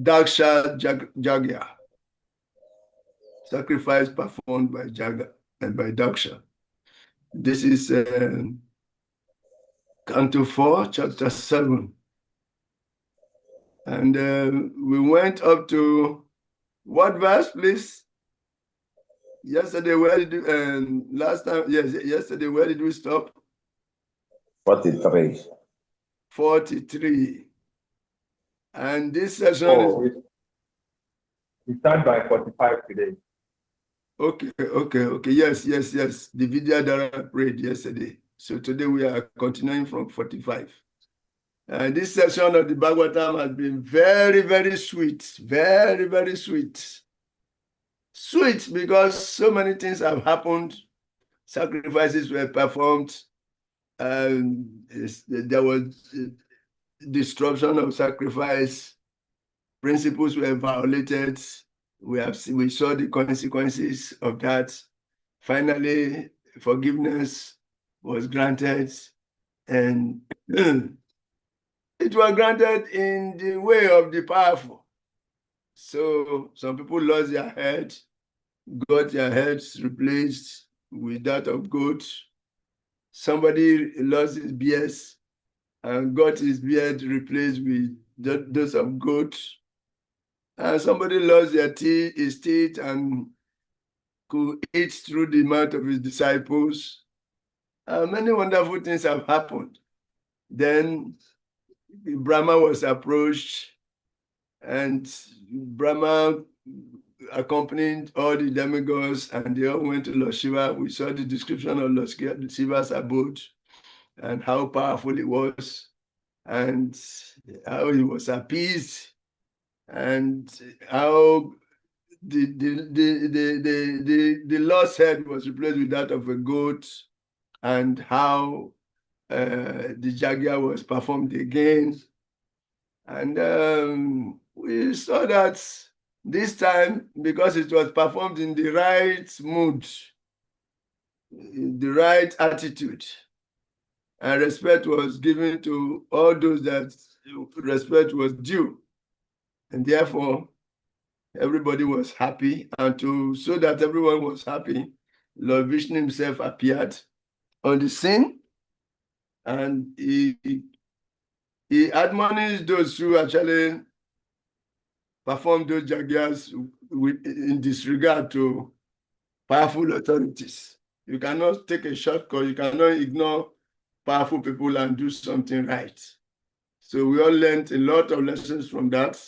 Daksha Jagya. Sacrifice performed by Jaga and by Daksha. This is Canto 4, chapter 7. And we went up to what verse, please? Yesterday, where did you, last time, yes, yesterday, where did we stop? 43. 43. And this session is... We start by 45 today. Okay. Yes. The Vidya Dara prayed yesterday. So today we are continuing from 45. And this session of the Bhagavatam has been very, very sweet. Very, very sweet. Sweet because so many things have happened. Sacrifices were performed. There was disruption of sacrifice. Principles were violated. We saw the consequences of that. Finally, forgiveness was granted, and it was granted in the way of the powerful. So some people lost their head, got their heads replaced with that of goat. Somebody lost his beard and got his beard replaced with those of goat. And somebody lost his teeth and could eat through the mouth of his disciples. Many wonderful things have happened. Then Brahma was approached, and Brahma accompanied all the demigods, and they all went to Lord Shiva. We saw the description of Lord Shiva's abode and how powerful it was, and how he was appeased, and how the lost head was replaced with that of a goat, and how the Jagya was performed again. And we saw that this time, because it was performed in the right mood, the right attitude, and respect was given to all those that respect was due. And therefore, everybody was happy. And so that everyone was happy, Lord Vishnu himself appeared on the scene, and he admonished those who actually performed those jagyas in disregard to powerful authorities. You cannot take a shortcut. You cannot ignore powerful people and do something right. So we all learned a lot of lessons from that.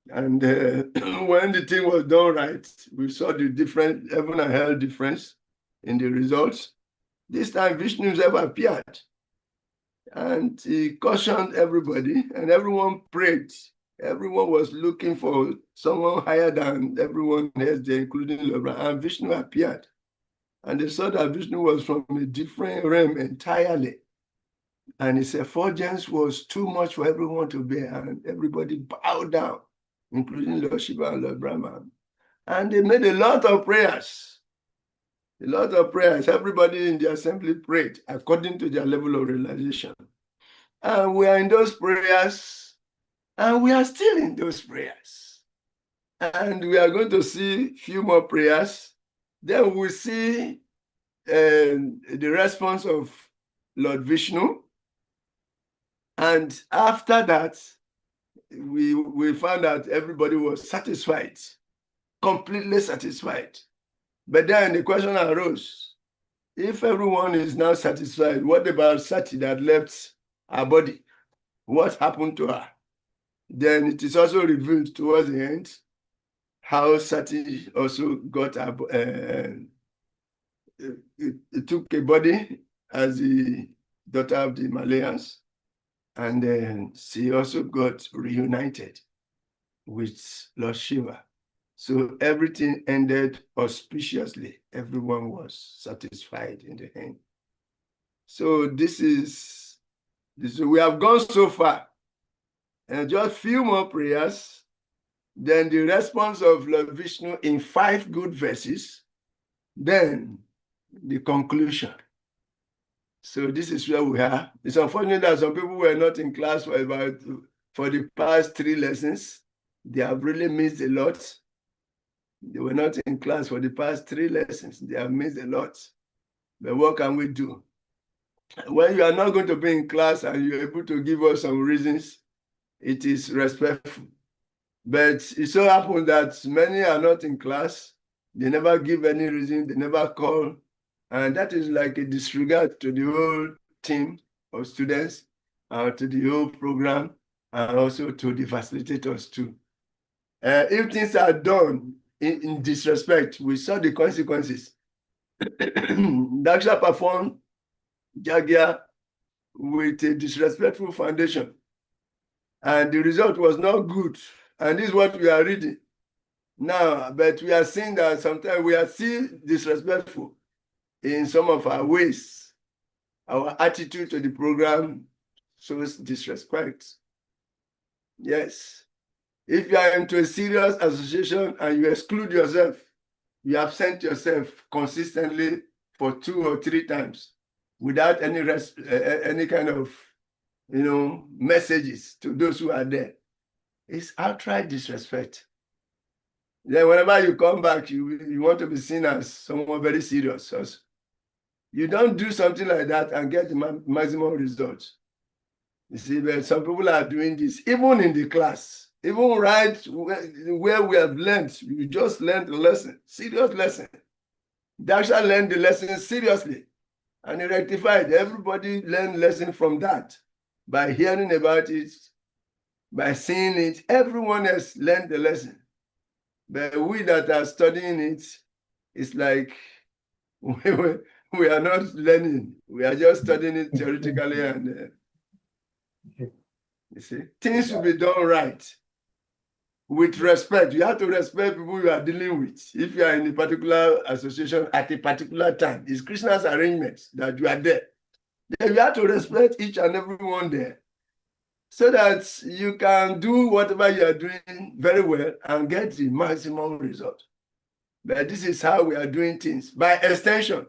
And when the thing was done right, we saw the different heaven and hell difference in the results. This time Vishnu himself appeared, and he cautioned everybody, and everyone prayed. Everyone was looking for someone higher than everyone else there, including Lord Brahma, and Vishnu appeared. And they saw that Vishnu was from a different realm entirely. And his effulgence was too much for everyone to bear, and everybody bowed down, including Lord Shiva and Lord Brahma. And they made a lot of prayers. A lot of prayers. Everybody in the assembly prayed according to their level of realization. And we are in those prayers, and we are still in those prayers. And we are going to see a few more prayers. Then we see the response of Lord Vishnu. And after that, we found that everybody was satisfied, completely satisfied. But then the question arose, if everyone is now satisfied, what about Sati that left her body? What happened to her? Then it is also revealed towards the end how Sati also got it took a body as the daughter of the Malayans, and then she also got reunited with Lord Shiva. So everything ended auspiciously. Everyone was satisfied in the end. So this is we have gone so far. And just a few more prayers. Then the response of Lord Vishnu in 5 good verses. Then the conclusion. So this is where we are. It's unfortunate that some people were not in class for the past 3 lessons. They have really missed a lot. They were not in class for the past 3 lessons. They have missed a lot. But what can we do? When you are not going to be in class and you're able to give us some reasons, it is respectful. But it so happens that many are not in class. They never give any reason. They never call. And that is like a disregard to the whole team of students, to the whole program, and also to the facilitators too. If things are done in disrespect, we saw the consequences. Daksha performed Jagia with a disrespectful foundation, and the result was not good. And this is what we are reading now. But we are seeing that sometimes we are still disrespectful in some of our ways. Our attitude to the program shows disrespect. Yes. If you are into a serious association and you exclude yourself, you absent yourself consistently for 2 or 3 times without any kind of, messages to those who are there, it's outright disrespect. Then whenever you come back, you want to be seen as someone very serious. So you don't do something like that and get the maximum results. You see, but some people are doing this, even in the class, even right where we have learned. We just learned the lesson, serious lesson. Daksha learned the lesson seriously, and he rectified. Everybody learned lesson from that by hearing about it, by seeing it. Everyone else learned the lesson. But we that are studying it, it's like we are not learning. We are just studying it theoretically, and you see, things will be done right with respect. You have to respect people you are dealing with. If you are in a particular association at a particular time, it's Krishna's arrangement that you are there. Then you have to respect each and everyone there, so that you can do whatever you are doing very well and get the maximum result. But this is how we are doing things. By extension,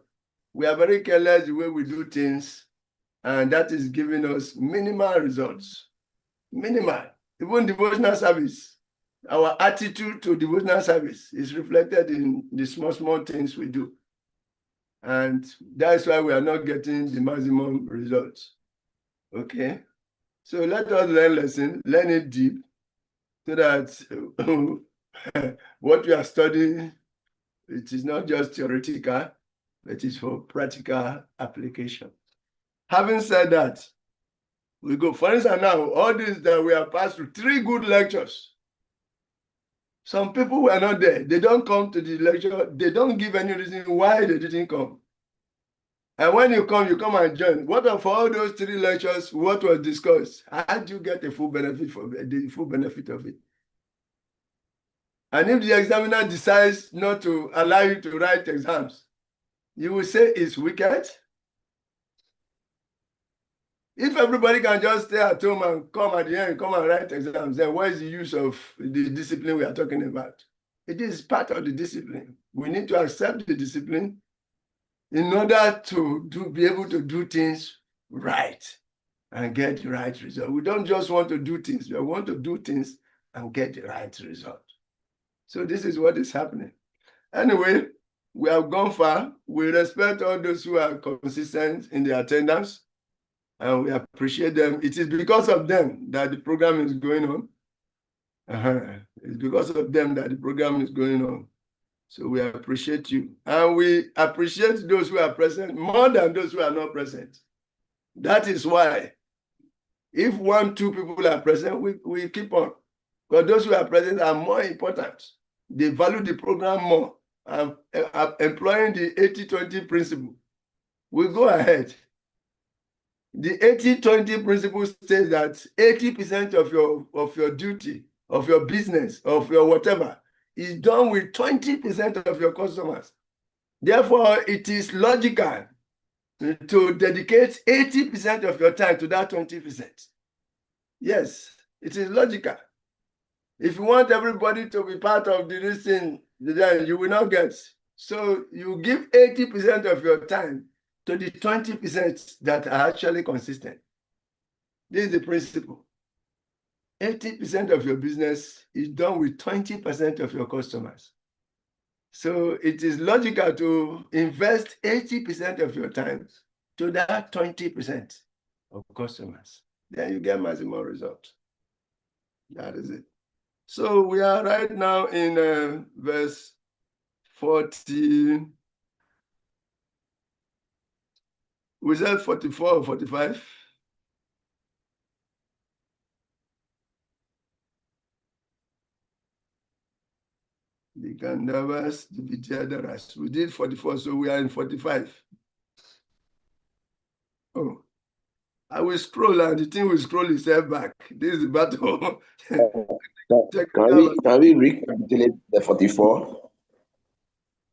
we are very careless the way we do things, and that is giving us minimal results. Minimal. Even devotional service, our attitude to devotional service is reflected in the small things we do. And that's why we are not getting the maximum results. Okay? So let us learn it deep, so that what we are studying, it is not just theoretical, it is for practical application. Having said that, we go. For instance, now, all this that we have passed through, 3 good lectures. Some people were not there. They don't come to the lecture. They don't give any reason why they didn't come. And when you come and join. What of all those 3 lectures, what was discussed? How do you get the full benefit of it? And if the examiner decides not to allow you to write exams, you will say it's wicked. If everybody can just stay at home and come at the end, come and write exams, then what is the use of the discipline we are talking about? It is part of the discipline. We need to accept the discipline in order to be able to do things right and get the right result. We don't just want to do things. We want to do things and get the right result. So this is what is happening. Anyway, we have gone far. We respect all those who are consistent in their attendance, and we appreciate them. It is because of them that the program is going on. It's because of them that the program is going on. So we appreciate you. And we appreciate those who are present more than those who are not present. That is why if 1, 2 people are present, we keep on. Because those who are present are more important. They value the program more. Employing the 80-20 principle. We go ahead. The 80-20 principle says that 80% of your duty, of your business, of your whatever, is done with 20% of your customers. Therefore, it is logical to dedicate 80% of your time to that 20%. Yes, it is logical. If you want everybody to be part of the thing, then you will not get. So you give 80% of your time to the 20% that are actually consistent. This is the principle. 80% of your business is done with 20% of your customers. So it is logical to invest 80% of your time to that 20% of customers. Then you get maximum results. That is it. So we are right now in verse 40. We said 44 or 45? The Gandavas, the Vidyadharas. We did 44, so we are in 45. Oh, I will scroll and the thing will scroll itself back. This is the battle. Can we recapitulate the 44?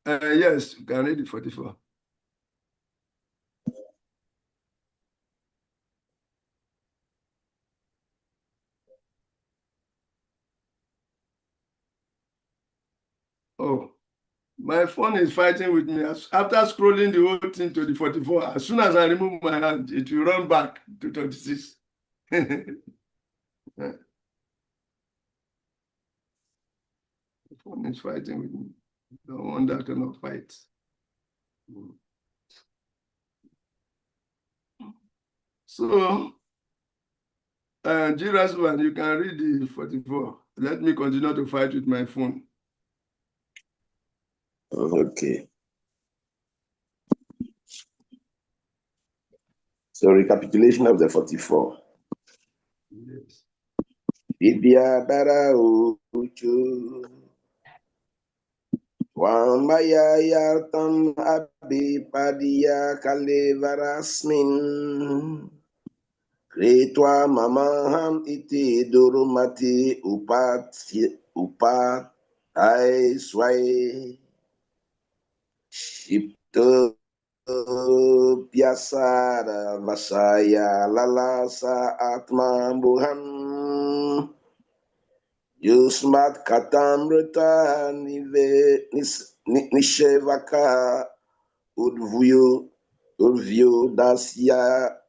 Yes, you can read the 44. Oh, my phone is fighting with me. After scrolling the whole thing to the 44, as soon as I remove my hand, it will run back to 26. The phone is fighting with me. No wonder I cannot fight. So, Jiras one, you can read the 44. Let me continue to fight with my phone. Okay. So recapitulation of the 44. Yes. Vidyadhara uchu Wambaya yartam abhipadiya kalevarasmin Kretwa mamaham iti durumati upat ai swai Shipto Pyasara Vasaya Lalasa Atma Buham Yusmat Katamrita Nishevaka Udvyu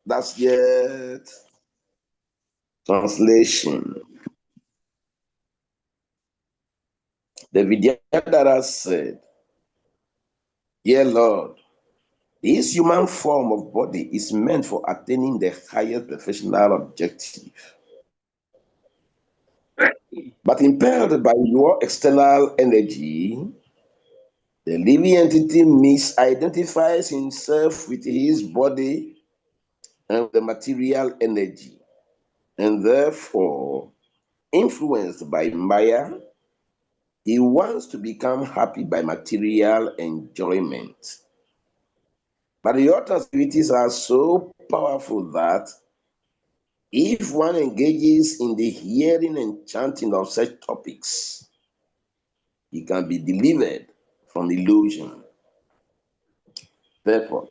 Dasyet. Translation. The Vidyadhara said, Dear Lord, this human form of body is meant for attaining the highest professional objective. But impelled by your external energy, the living entity misidentifies himself with his body and the material energy, and therefore, influenced by Maya, he wants to become happy by material enjoyment. But the other activities are so powerful that if one engages in the hearing and chanting of such topics, he can be delivered from illusion. Therefore,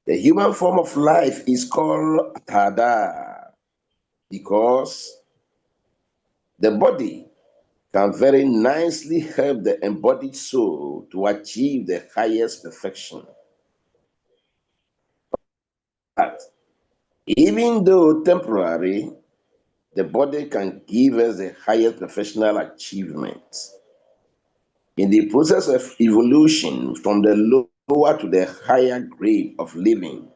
the human form of life is called Tada because the body can very nicely help the embodied soul to achieve the highest perfection. But even though temporary, the body can give us the highest professional achievement. In the process of evolution from the lower to the higher grade of living,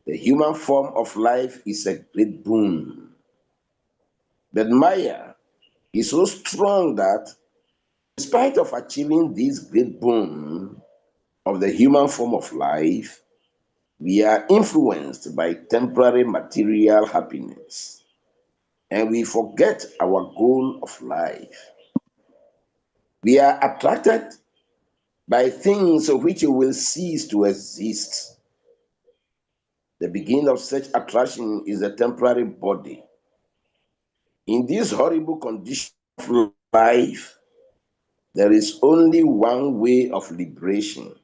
the human form of life is a great boon. But Maya is so strong that, in spite of achieving this great boon of the human form of life, we are influenced by temporary material happiness, and we forget our goal of life. We are attracted by things of which will cease to exist. The beginning of such attraction is a temporary body. In this horrible condition of life, there is only one way of liberation: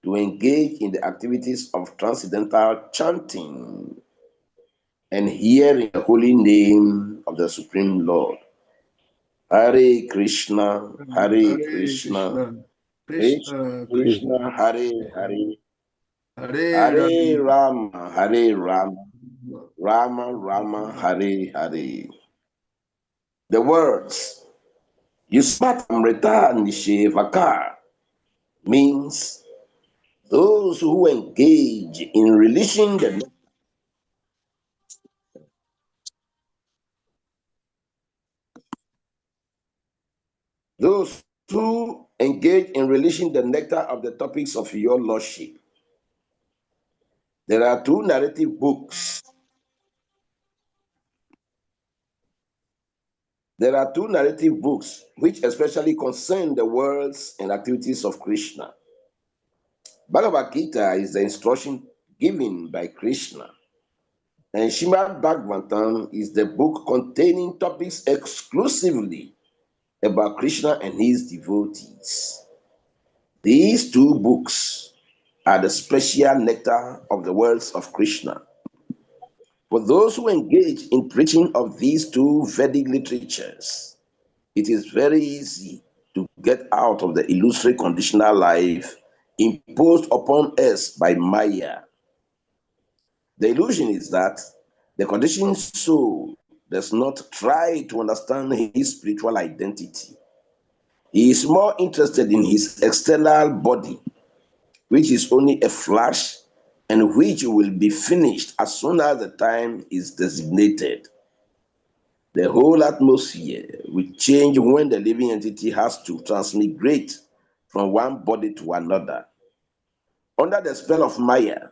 to engage in the activities of transcendental chanting and hearing the holy name of the Supreme Lord. Hare Krishna, Hare Krishna, Krishna, Krishna, Hare Hare, Hare Hare Ram. Rama, Hare Rama, Rama Rama, Hare Hare. The words Yusmatamrita Nishevaka means those who engage in releasing the those who engage in releasing the nectar of the topics of your lordship. There are two narrative books. There are two narrative books which especially concern the words and activities of Krishna. Bhagavad Gita is the instruction given by Krishna, and Srimad Bhagavatam is the book containing topics exclusively about Krishna and his devotees. These two books are the special nectar of the words of Krishna. For those who engage in preaching of these two Vedic literatures, it is very easy to get out of the illusory conditional life imposed upon us by Maya. The illusion is that the conditioned soul does not try to understand his spiritual identity. He is more interested in his external body, which is only a flash and which will be finished as soon as the time is designated. The whole atmosphere will change when the living entity has to transmigrate from one body to another. Under the spell of Maya,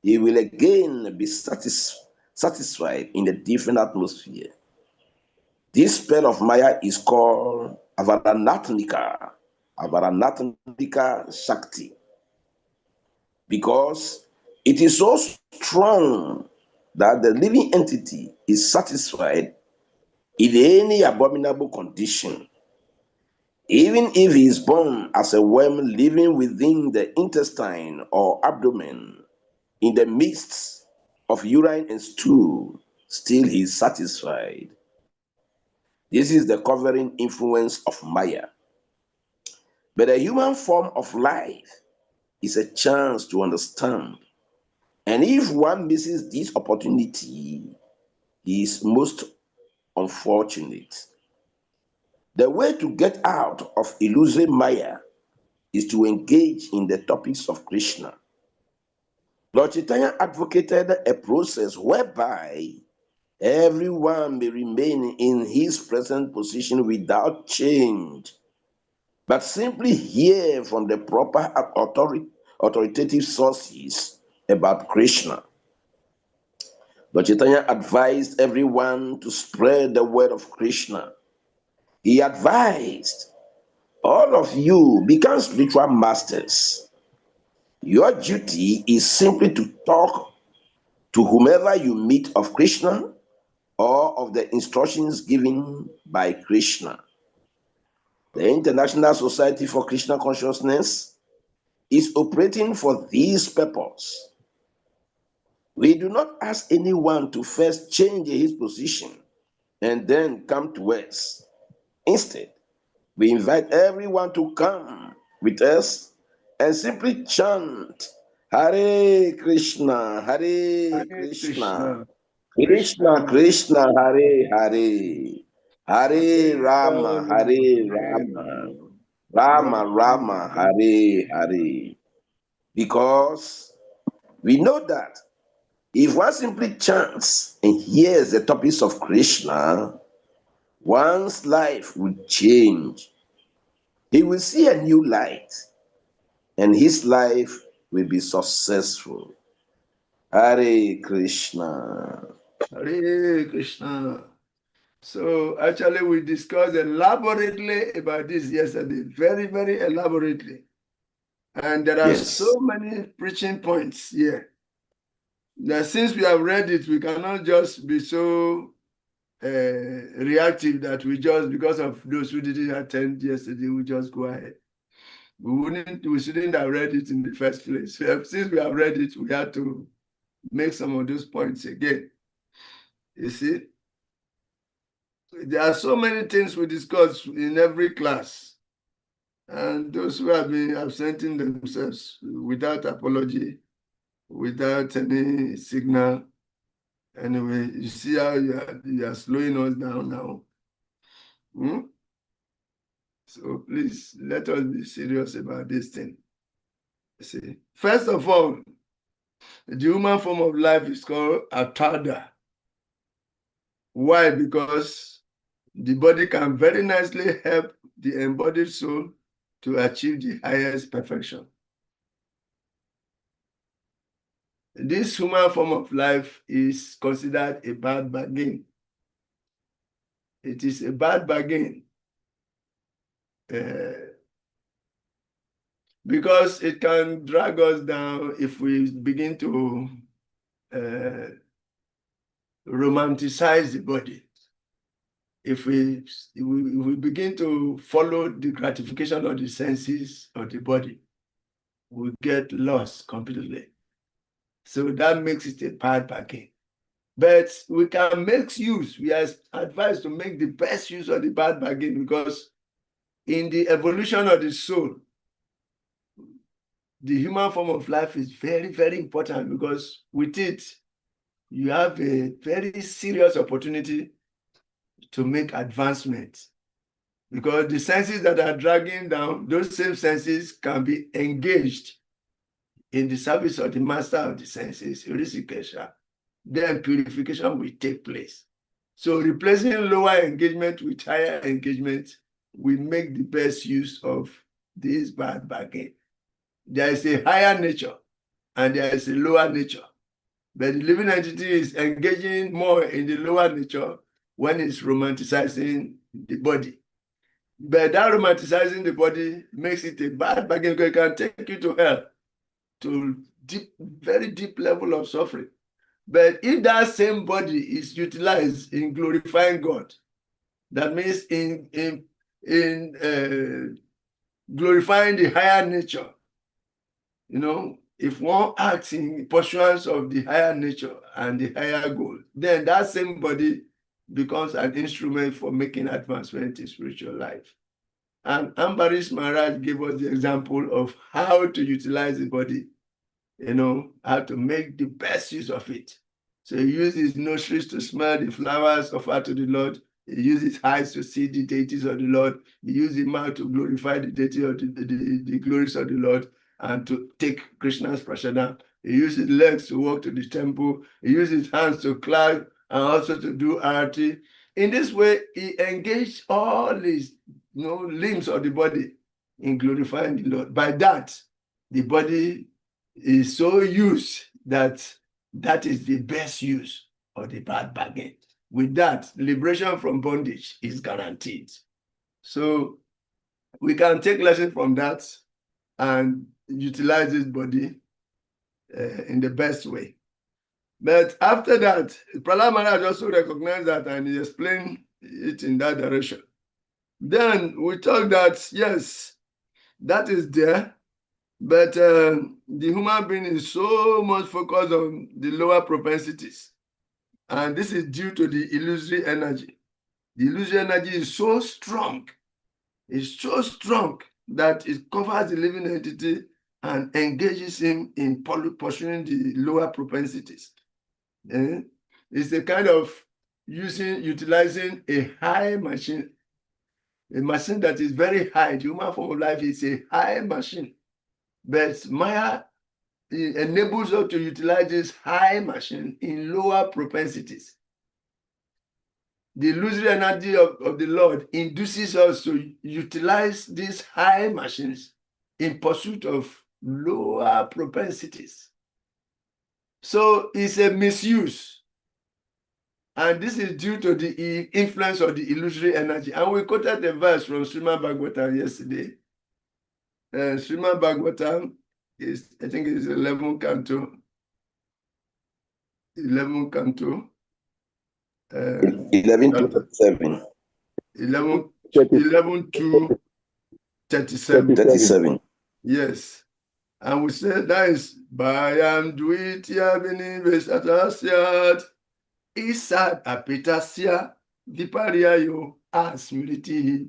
he will again be satisfied in a different atmosphere. This spell of Maya is called Avaranatmika Shakti, because it is so strong that the living entity is satisfied in any abominable condition, even if he is born as a worm living within the intestine or abdomen in the midst of urine and stool, still he is satisfied. This is the covering influence of Maya. But the human form of life is a chance to understand. And if one misses this opportunity, he is most unfortunate. The way to get out of illusory Maya is to engage in the topics of Krishna. Lord Chaitanya advocated a process whereby everyone may remain in his present position without change, but simply hear from the proper authoritative sources about Krishna. Lord Chaitanya advised everyone to spread the word of Krishna. He advised, all of you become spiritual masters. Your duty is simply to talk to whomever you meet of Krishna or of the instructions given by Krishna. The International Society for Krishna Consciousness is operating for this purpose. We do not ask anyone to first change his position and then come to us. Instead, we invite everyone to come with us and simply chant Hare Krishna, Hare Hare Krishna, Krishna, Krishna Krishna, Krishna, Hare Hare, Hare Hare Rama, Rama, Hare Hare Rama, Rama, Rama Rama, Rama, Hare Hare. Because we know that if one simply chants and hears the topics of Krishna, one's life will change. He will see a new light and his life will be successful. Hare Krishna. Hare Krishna. So actually we discussed elaborately about this yesterday, very, very elaborately. And there are Yes. so many preaching points here that since we have read it, we cannot just be so reactive that we just, because of those who didn't attend yesterday, we just go ahead. We shouldn't have read it in the first place. Since we have read it, we have to make some of those points again. You see, there are so many things we discuss in every class. And those who have been absenting themselves without apology, without any signal. Anyway, you see how you are slowing us down now. So please, let us be serious about this thing. See, first of all, the human form of life is called atada. Why? Because the body can very nicely help the embodied soul to achieve the highest perfection. This human form of life is considered a bad bargain. It is a bad bargain because it can drag us down if we begin to romanticize the body. If we begin to follow the gratification of the senses of the body, we get lost completely. So that makes it a bad bargain. But we can make use, we are advised to make the best use of the bad bargain, because in the evolution of the soul, the human form of life is very, very important, because with it, you have a very serious opportunity to make advancements. Because the senses that are dragging down, those same senses can be engaged in the service of the master of the senses, Rishikesha. Then purification will take place. So replacing lower engagement with higher engagement will make the best use of this bad bargain. There is a higher nature and there is a lower nature. But the living entity is engaging more in the lower nature when it's romanticizing the body. But that romanticizing the body makes it a bad bargain, because it can take you to hell, to deep, very deep level of suffering. But if that same body is utilized in glorifying God, that means in glorifying the higher nature, if one acts in pursuance of the higher nature and the higher goal, then that same body becomes an instrument for making advancement in spiritual life. And Ambarish Maharaj gave us the example of how to utilize the body, how to make the best use of it. So he used his nostrils to smell the flowers offered to the Lord. He used his eyes to see the deities of the Lord. He used his mouth to glorify the deity of the glories of the Lord and to take Krishna's prasada. He used his legs to walk to the temple. He used his hands to clap and also to do arati. In this way, he engaged all his limbs of the body in glorifying the Lord. By that, the body is so used that is the best use of the bad bargain. With that, liberation from bondage is guaranteed. So we can take lessons from that and utilize this body in the best way. But after that, Prahlad Maharaj also recognized that, and he explained it in that direction. Then we talk that, yes, that is there, but the human being is so much focused on the lower propensities. And this is due to the illusory energy. The illusory energy is so strong. It's so strong that it covers the living entity and engages him in pursuing the lower propensities. It's a kind of utilizing a high machine, a machine that is very high. The human form of life is a high machine. But Maya enables us to utilize this high machine in lower propensities. The illusory energy of the Lord induces us to utilize these high machines in pursuit of lower propensities. So it's a misuse. And this is due to the influence of the illusory energy. And we quoted the verse from Srimad Bhagavatam yesterday. Srimad Bhagavatam is, I think it's 11 canto. 11 canto. 11 to 37. 11 to 37. 37. Yes. And we said that is Bayam Dvitya Vini Vesatasyat Isad Apitasya Viparyayo Asmriti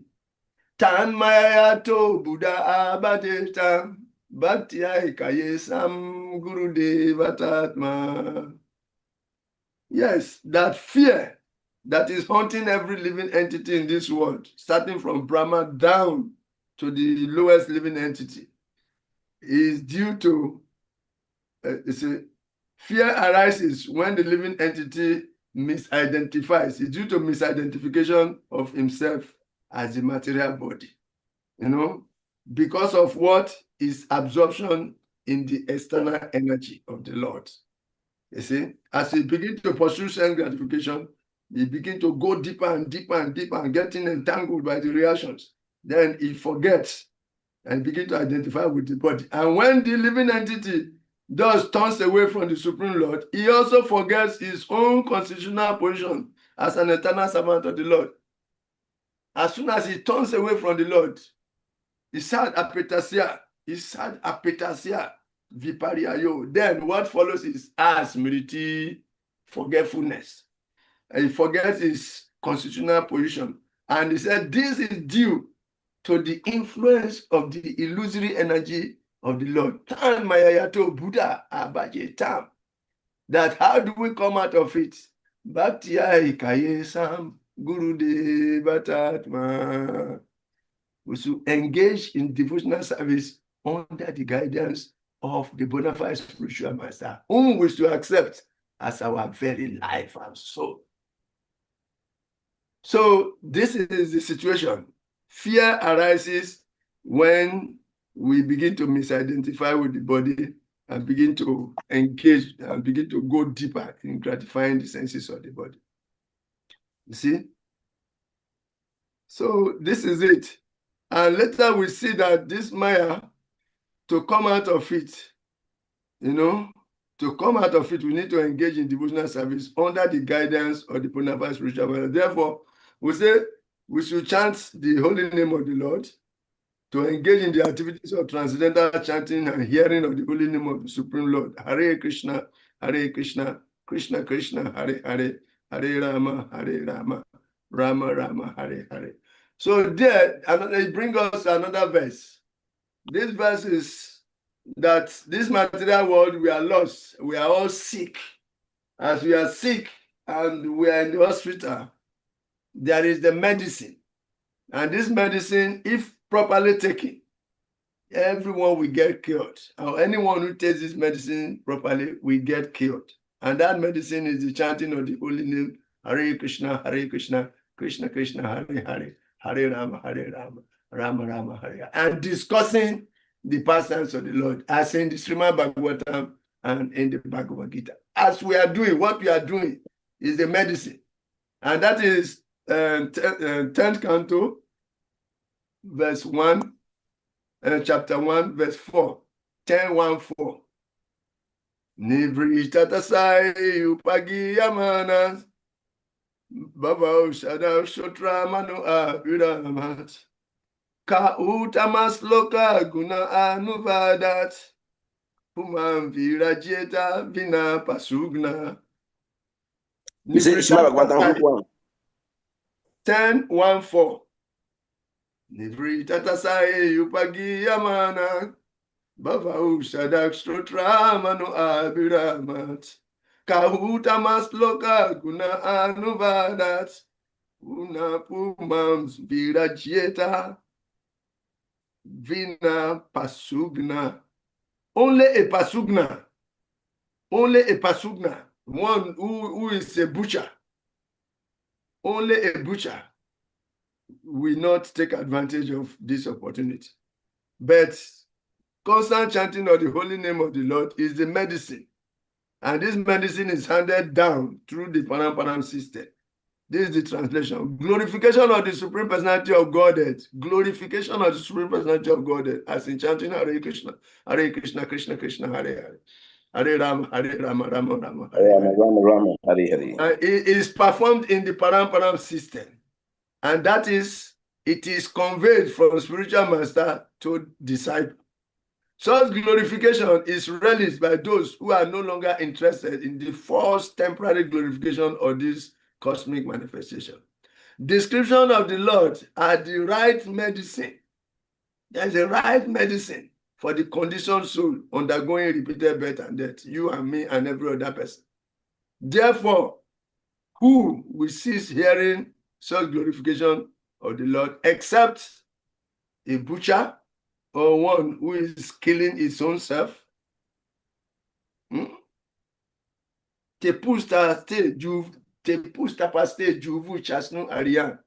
Tan Maya to Buddha Abate Tam Bhakti Kaye Sam Guru Deva Tatma. Yes, that fear that is haunting every living entity in this world, starting from Brahma down to the lowest living entity, is due to fear arises when the living entity misidentifies. It's due to misidentification of himself as the material body, because of what is absorption in the external energy of the Lord. You see, as he begins to pursue sense gratification, he begins to go deeper and deeper and deeper and getting entangled by the reactions. Then he forgets and begins to identify with the body. And when the living entity thus turns away from the Supreme Lord, he also forgets his own constitutional position as an eternal servant of the Lord. As soon as he turns away from the Lord, he sad apetasia, vipariayo. Then what follows is smriti, forgetfulness. And he forgets his constitutional position. And he said, this is due to the influence of the illusory energy of the Lord. Tan Mayayato Buddha Abaje Tam. That how do we come out of it? Bhakti Kaye Sam Guru Deva Tatma. We should engage in devotional service under the guidance of the bona fide spiritual master, whom we should accept as our very life and soul. So this is the situation. Fear arises when we begin to misidentify with the body and begin to engage and begin to go deeper in gratifying the senses of the body. You see? So this is it. And later we see that this Maya, to come out of it, to come out of it, we need to engage in devotional service under the guidance of the bona fide spiritual master. Therefore, we say we should chant the holy name of the Lord, to engage in the activities of transcendental chanting and hearing of the holy name of the Supreme Lord. Hare Krishna, Krishna Krishna, Hare Hare, Hare Rama, Rama Rama, Hare Hare. So there, it brings us another verse. This verse is that this material world, we are lost. We are all sick. As we are sick and we are in the hospital, there is the medicine. And this medicine, if properly taken, everyone will get cured. Or anyone who takes this medicine properly will get cured. And that medicine is the chanting of the holy name, Hare Krishna, Krishna Krishna, Hare Hare, Hare Rama, Rama Rama, Hare. And discussing the pastimes of the Lord, as in the Srimad Bhagavatam and in the Bhagavad Gita. As we are doing, what we are doing is the medicine. And that is 10th canto, verse 1, chapter 1, verse 4, 10:1-4. Nivri tatasai upagi yamanas, Baba Ushada Shotra Manu Abhiramat, Ka Utamas Loka Guna Anuvadat, Pumam Virajeta Vina Pasugna. You say Srimad Bhagavatam 10:1-4. Nivri tatasai upagi yamana, Bava Ushadak Stotra Manu Abhiramat, Kahuta Masloka Guna Anuvadat, Una Pumams Virajeta Vina Pasugna. Only a Pasugna. One who is a butcher. Only a butcher will not take advantage of this opportunity. But constant chanting of the holy name of the Lord is the medicine. And this medicine is handed down through the Param system. This is the translation. Glorification of the Supreme Personality of Godhead. Glorification of the Supreme Personality of Godhead. As in chanting Hare Krishna, Krishna Krishna, Hare Hare. Hare Rama, Rama Rama, Hare Hare. Rama, Hare Hare. It is performed in the Param system. And that is, it is conveyed from spiritual master to disciple. Such glorification is relished by those who are no longer interested in the false temporary glorification of this cosmic manifestation. description of the Lord are the right medicine. There's a right medicine for the conditioned soul undergoing repeated birth and death, you and me and every other person. Therefore, who will cease hearing such glorification of the Lord except a butcher or one who is killing his own self? Te pusta paste juvu chasnu arian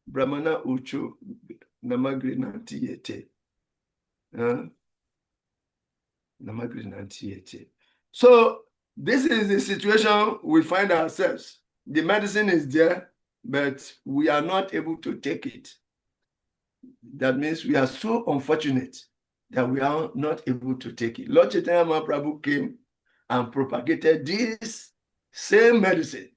brahmana uchu namagrinantiyete. So this is the situation we find ourselves. The medicine is there, but we are not able to take it. That means we are so unfortunate that we are not able to take it. Lord Chaitanya Mahaprabhu came and propagated this same medicine.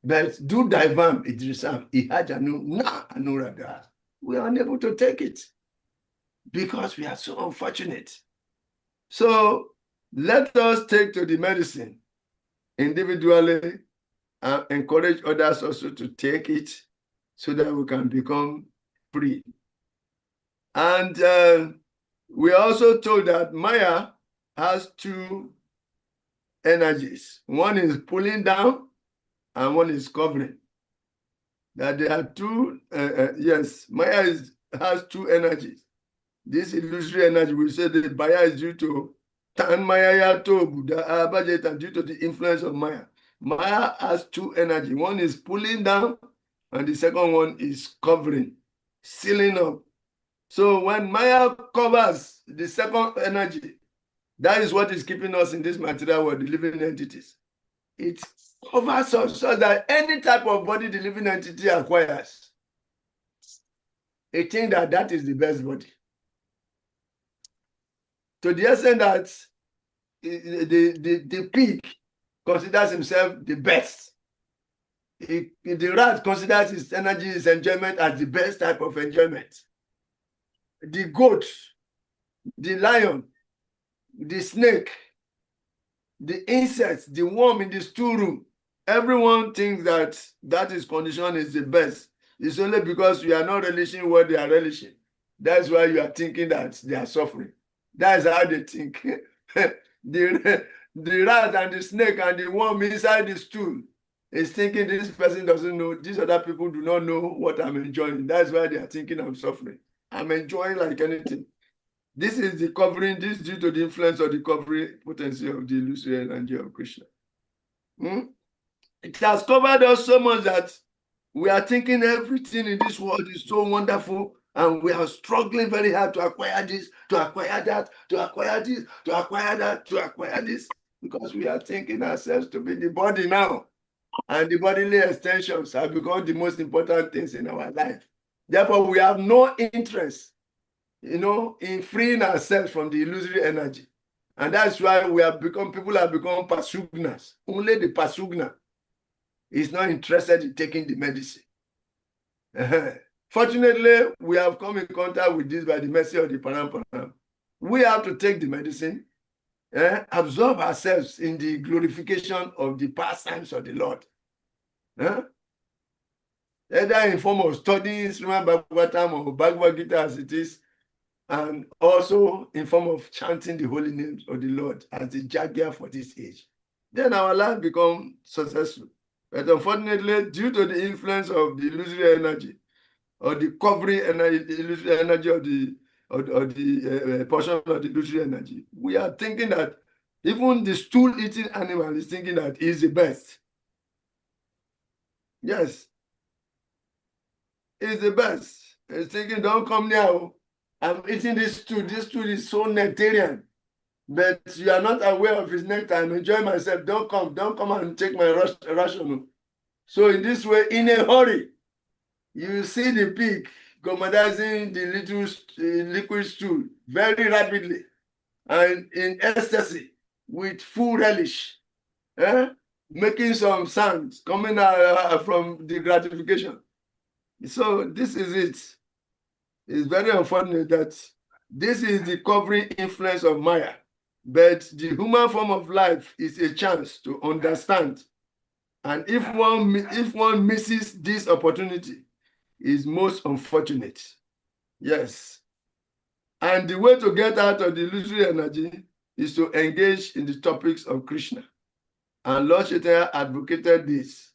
But do Daivam Idrisam Ihajanu Na Anurada. We are unable to take it because we are so unfortunate. So let us take to the medicine individually and encourage others also to take it so that we can become free. And we are also told that Maya has two energies. One is pulling down and one is covering. That there are two, yes, Maya has two energies. This illusory energy, we say that Maya is due to Tan Maya to Buddha, and due to the influence of Maya. Maya has two energies. One is pulling down, and the second one is covering, sealing up. So when Maya covers the second energy, that is what is keeping us in this material world, the living entities. It covers us so that any type of body the living entity acquires, it thinks that that is the best body. To the extent that the pig considers himself the best. The rat considers his energy, his enjoyment as the best type of enjoyment. The goat, the lion, the snake, the insects, the worm in the storeroom, everyone thinks that that his condition is the best. It's only because you are not relishing what they are relishing. That's why you are thinking that they are suffering. That's how they think. The rat and the snake and the worm inside the stool is thinking this person doesn't know, these other people do not know what I'm enjoying. That's why they are thinking I'm suffering. I'm enjoying like anything. This is the covering, this is due to the influence of the covering potency of the illusory energy of Krishna. It has covered us so much that we are thinking everything in this world is so wonderful, and we are struggling very hard to acquire this, to acquire that, to acquire this, to acquire that, to acquire this, because we are thinking ourselves to be the body now. And the bodily extensions have become the most important things in our life. Therefore, we have no interest, in freeing ourselves from the illusory energy. And that's why people have become pasugnas. Only the pasugna is not interested in taking the medicine. Fortunately, we have come in contact with this by the mercy of the Paramparam. We have to take the medicine, absorb ourselves in the glorification of the pastimes of the Lord. Either in form of studying Srimad Bhagavatam or Bhagavad Gita as it is, and also in form of chanting the holy names of the Lord as the Jagya for this age. Then our life becomes successful. But unfortunately, due to the influence of the illusory energy, or the covering energy, the illusory energy of the portion of the illusory energy, we are thinking that even the stool-eating animal is thinking that he is the best. Yes. He's the best. He's thinking, don't come near. I'm eating this stool. This stool is so nectarian. But you are not aware of his nectar. I'm enjoying myself. Don't come and take my ration. So in this way, in a hurry, you see the pig gomadizing the little liquid stool very rapidly and in ecstasy with full relish, making some sounds coming out from the gratification. So this is it. It's very unfortunate that this is the covering influence of Maya. But the human form of life is a chance to understand And if one misses this opportunity, is most unfortunate. Yes. And the way to get out of the illusory energy is to engage in the topics of Krishna. And Lord Chaitanya advocated this.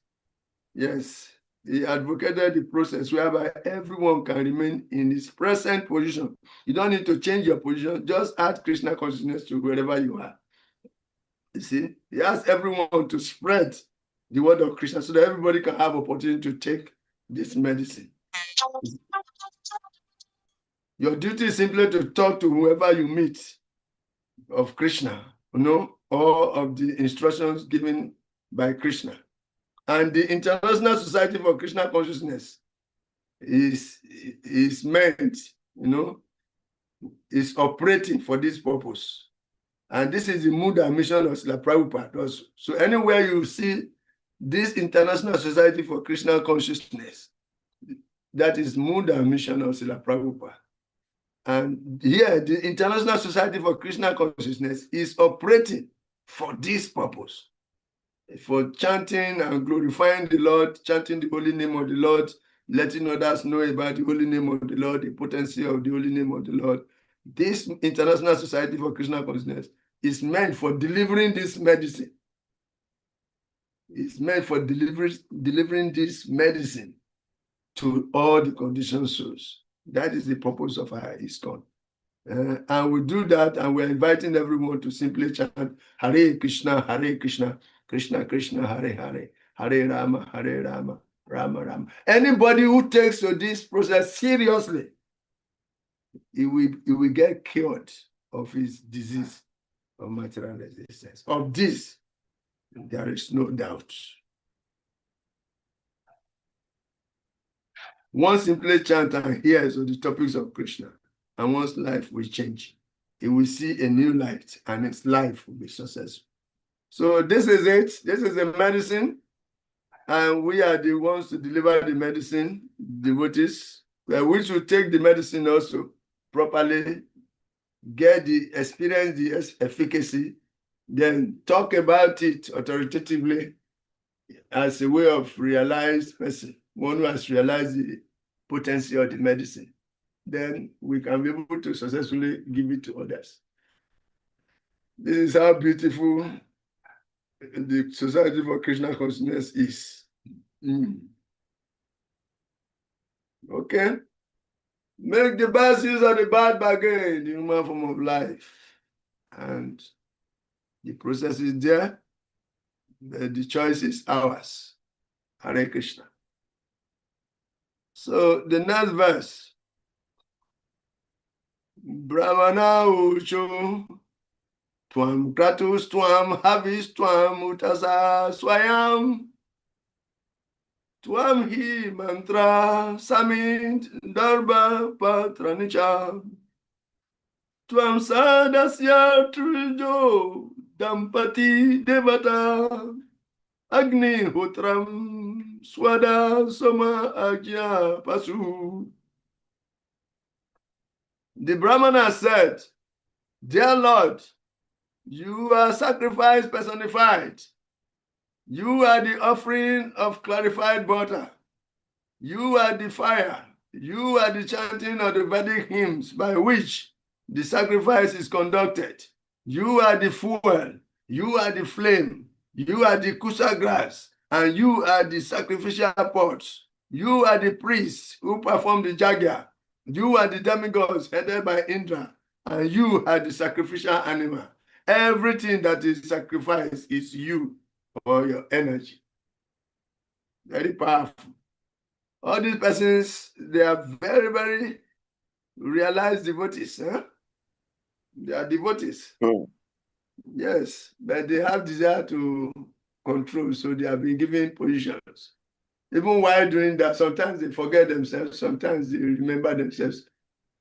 Yes. He advocated the process whereby everyone can remain in his present position. You don't need to change your position. Just add Krishna consciousness to wherever you are. You see, he asked everyone to spread the word of Krishna so that everybody can have opportunity to take this medicine. Your duty is simply to talk to whoever you meet of Krishna, or of the instructions given by Krishna. And the International Society for Krishna Consciousness is meant, is operating for this purpose. And this is the mood and mission of Srila Prabhupada also. So anywhere you see this International Society for Krishna Consciousness, that is mood and mission of Srila Prabhupada. And here, the International Society for Krishna Consciousness is operating for this purpose, for chanting and glorifying the Lord, chanting the holy name of the Lord, letting others know about the holy name of the Lord, the potency of the holy name of the Lord. This International Society for Krishna Consciousness is meant for delivering this medicine. It's meant for delivering this medicine to all the conditioned souls. That is the purpose of our ISKCON. And we do that, and we're inviting everyone to simply chant Hare Krishna, Krishna Krishna, Hare Hare, Hare Rama, Rama Rama. Anybody who takes to this process seriously, he will get cured of his disease of material existence. Of this, there is no doubt. One simply chant and hears of the topics of Krishna, and one's life will change. He will see a new light, and his life will be successful. So this is it. This is the medicine, and we are the ones to deliver the medicine, devotees. We should take the medicine also properly, get the experience, the efficacy, then talk about it authoritatively as a way of realized person, one who has realized the potency of the medicine. Then we can be able to successfully give it to others. This is how beautiful the Society for Krishna Consciousness is. Okay? Make the best use of the bad bargain, the human form of life. And the process is there. The choice is ours. Hare Krishna. So the next verse. Brahmana Ucho Twam Kratus Twam Havis Twam Utasa Swayam Twam Hi Mantra Samint Darba Patranicha Twam Sadasya Trijo Dampati Devata Agni Hotram Swada Soma Ajya Pasu. The Brahmana said, "Dear Lord, you are sacrifice personified. You are the offering of clarified butter. You are the fire. You are the chanting of the Vedic hymns by which the sacrifice is conducted. You are the fuel. You are the flame. You are the kusa grass. And you are the sacrificial pots. You are the priests who perform the jagya. You are the demigods headed by Indra. And you are the sacrificial animal. Everything that is sacrificed is you or your energy." Very powerful. All these persons, they are very, very realized devotees. Huh? They are devotees. Yes, but they have desire to control, so they have been given positions. Even while doing that, sometimes they forget themselves, sometimes they remember themselves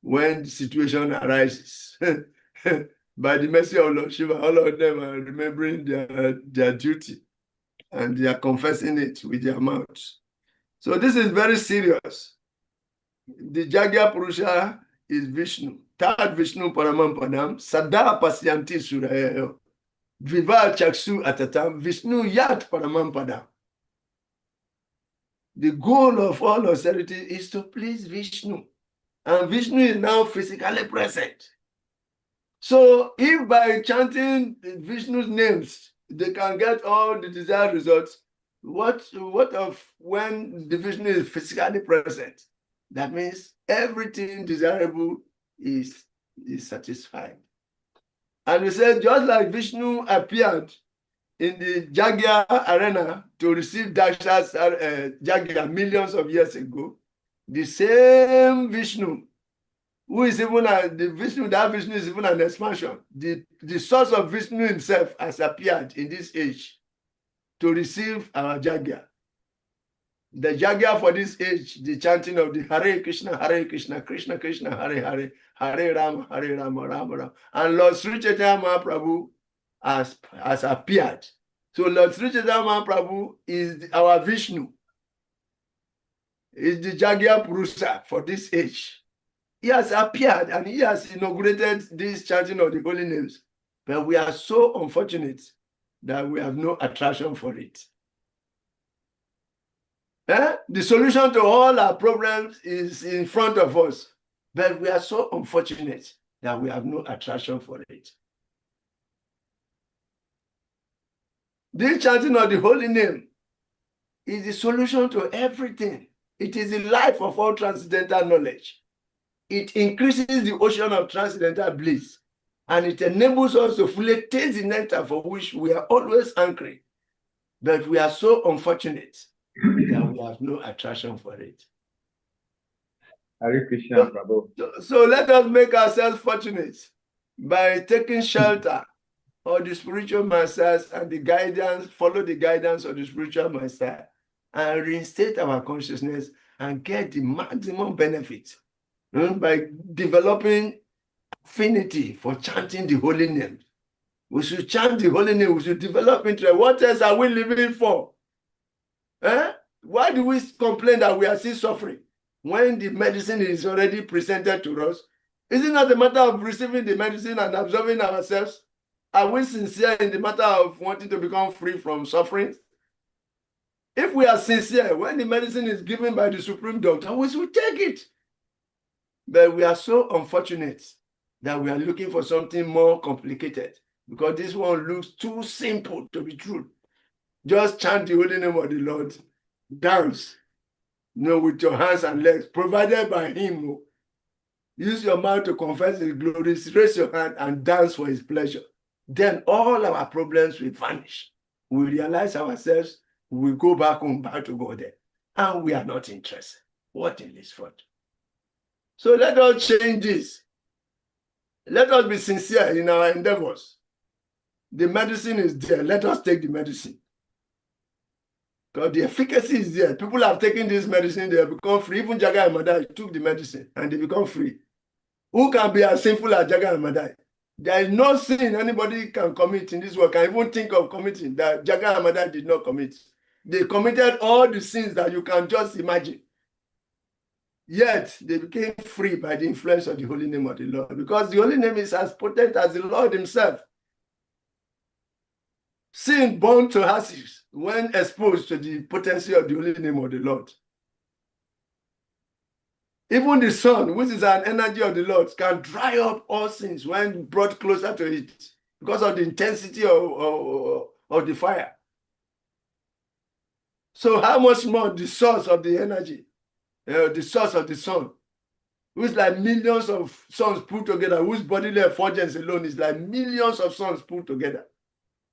when the situation arises. By the mercy of Lord Shiva, all of them are remembering their duty, and they are confessing it with their mouths. So this is very serious. The Jagya Purusha is Vishnu. Tad Vishnu Paramampadam, Sada Pasyanti Surayo, Viva Chaksu Atatam, Vishnu Yat Paramampadam. The goal of all austerity is to please Vishnu. And Vishnu is now physically present. So if by chanting Vishnu's names, they can get all the desired results, what of when the Vishnu is physically present? That means everything desirable is satisfied. And we said, just like Vishnu appeared in the Jagya arena to receive Daksha's Jagya millions of years ago, the same Vishnu, who is even the Vishnu, that Vishnu is even an expansion. The source of Vishnu himself has appeared in this age to receive our Jagya. The Jagya for this age, the chanting of the Hare Krishna, Krishna Krishna, Hare Hare, Hare Rama, Rama Rama. And Lord Sri Chaitanya Mahaprabhu has appeared. So Lord Sri Chaitanya Mahaprabhu is our Vishnu. Is the Jagya Purusa for this age. He has appeared and he has inaugurated this chanting of the holy names. But we are so unfortunate that we have no attraction for it. The solution to all our problems is in front of us. But we are so unfortunate that we have no attraction for it. This chanting of the holy name is the solution to everything. It is the life of all transcendental knowledge. It increases the ocean of transcendental bliss, and it enables us to fully taste the nectar for which we are always hungry. But we are so unfortunate that we have no attraction for it. Hare Krishna, Prabhu. So let us make ourselves fortunate by taking shelter of the spiritual masters and the guidance, follow the guidance of the spiritual master, and reinstate our consciousness and get the maximum benefit by developing affinity for chanting the holy name. We should chant the holy name. We should develop interest. What else are we living for? Why do we complain that we are still suffering when the medicine is already presented to us? Is it not a matter of receiving the medicine and observing ourselves? Are we sincere in the matter of wanting to become free from suffering? If we are sincere, when the medicine is given by the supreme doctor, we should take it. But we are so unfortunate that we are looking for something more complicated because this one looks too simple to be true. Just chant the holy name of the Lord, dance, with your hands and legs, provided by him. Use your mouth to confess his glories, raise your hand and dance for his pleasure. Then all our problems will vanish. We realize ourselves, we go back home, back to God there, and we are not interested. What in this front? So let us change this. Let us be sincere in our endeavors. The medicine is there. Let us take the medicine. Because the efficacy is there. People have taken this medicine, they have become free. Even Jaga and Madai took the medicine and they become free. Who can be as sinful as Jaga and Madai? There is no sin anybody can commit in this world, can even think of committing that Jaga and Madai did not commit. They committed all the sins that you can just imagine. Yet they became free by the influence of the holy name of the Lord, because the holy name is as potent as the Lord himself. Sin burned to ashes when exposed to the potency of the holy name of the Lord. Even the sun, which is an energy of the Lord, can dry up all sins when brought closer to it because of the intensity of the fire. So how much more the source of the energy, the source of the sun, which is like millions of suns put together, whose bodily effulgence alone is like millions of suns put together.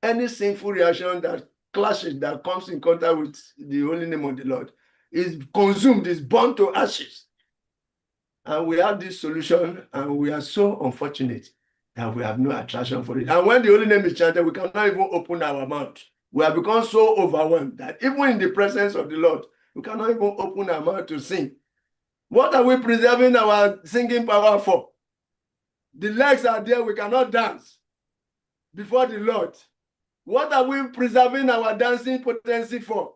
Any sinful reaction that clashes, that comes in contact with the holy name of the Lord, is consumed, is burned to ashes. And we have this solution, and we are so unfortunate that we have no attraction for it. And when the holy name is chanted, we cannot even open our mouth. We have become so overwhelmed that even in the presence of the Lord, we cannot even open our mouth to sing. What are we preserving our singing power for? The legs are there, we cannot dance before the Lord. What are we preserving our dancing potency for?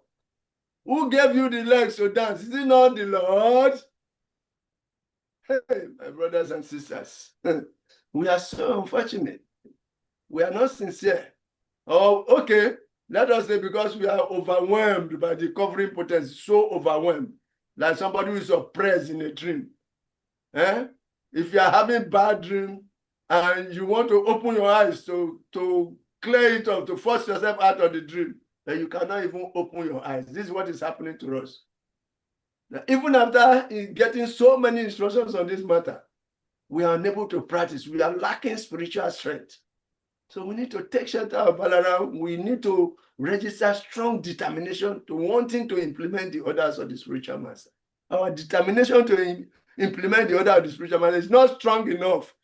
Who gave you the legs to dance? Is it not the Lord? Hey, my brothers and sisters, we are so unfortunate. We are not sincere. Oh, okay, Let us say because we are overwhelmed by the covering potency, so overwhelmed, like somebody who is oppressed in a dream. If you are having bad dream and you want to open your eyes to clear it up, to force yourself out of the dream, then you cannot even open your eyes. This is what is happening to us. Now, even after getting so many instructions on this matter, we are unable to practice. We are lacking spiritual strength. So we need to take shelter of Balaram. We need to register strong determination to wanting to implement the orders of the spiritual master. Our determination to implement the order of the spiritual master is not strong enough.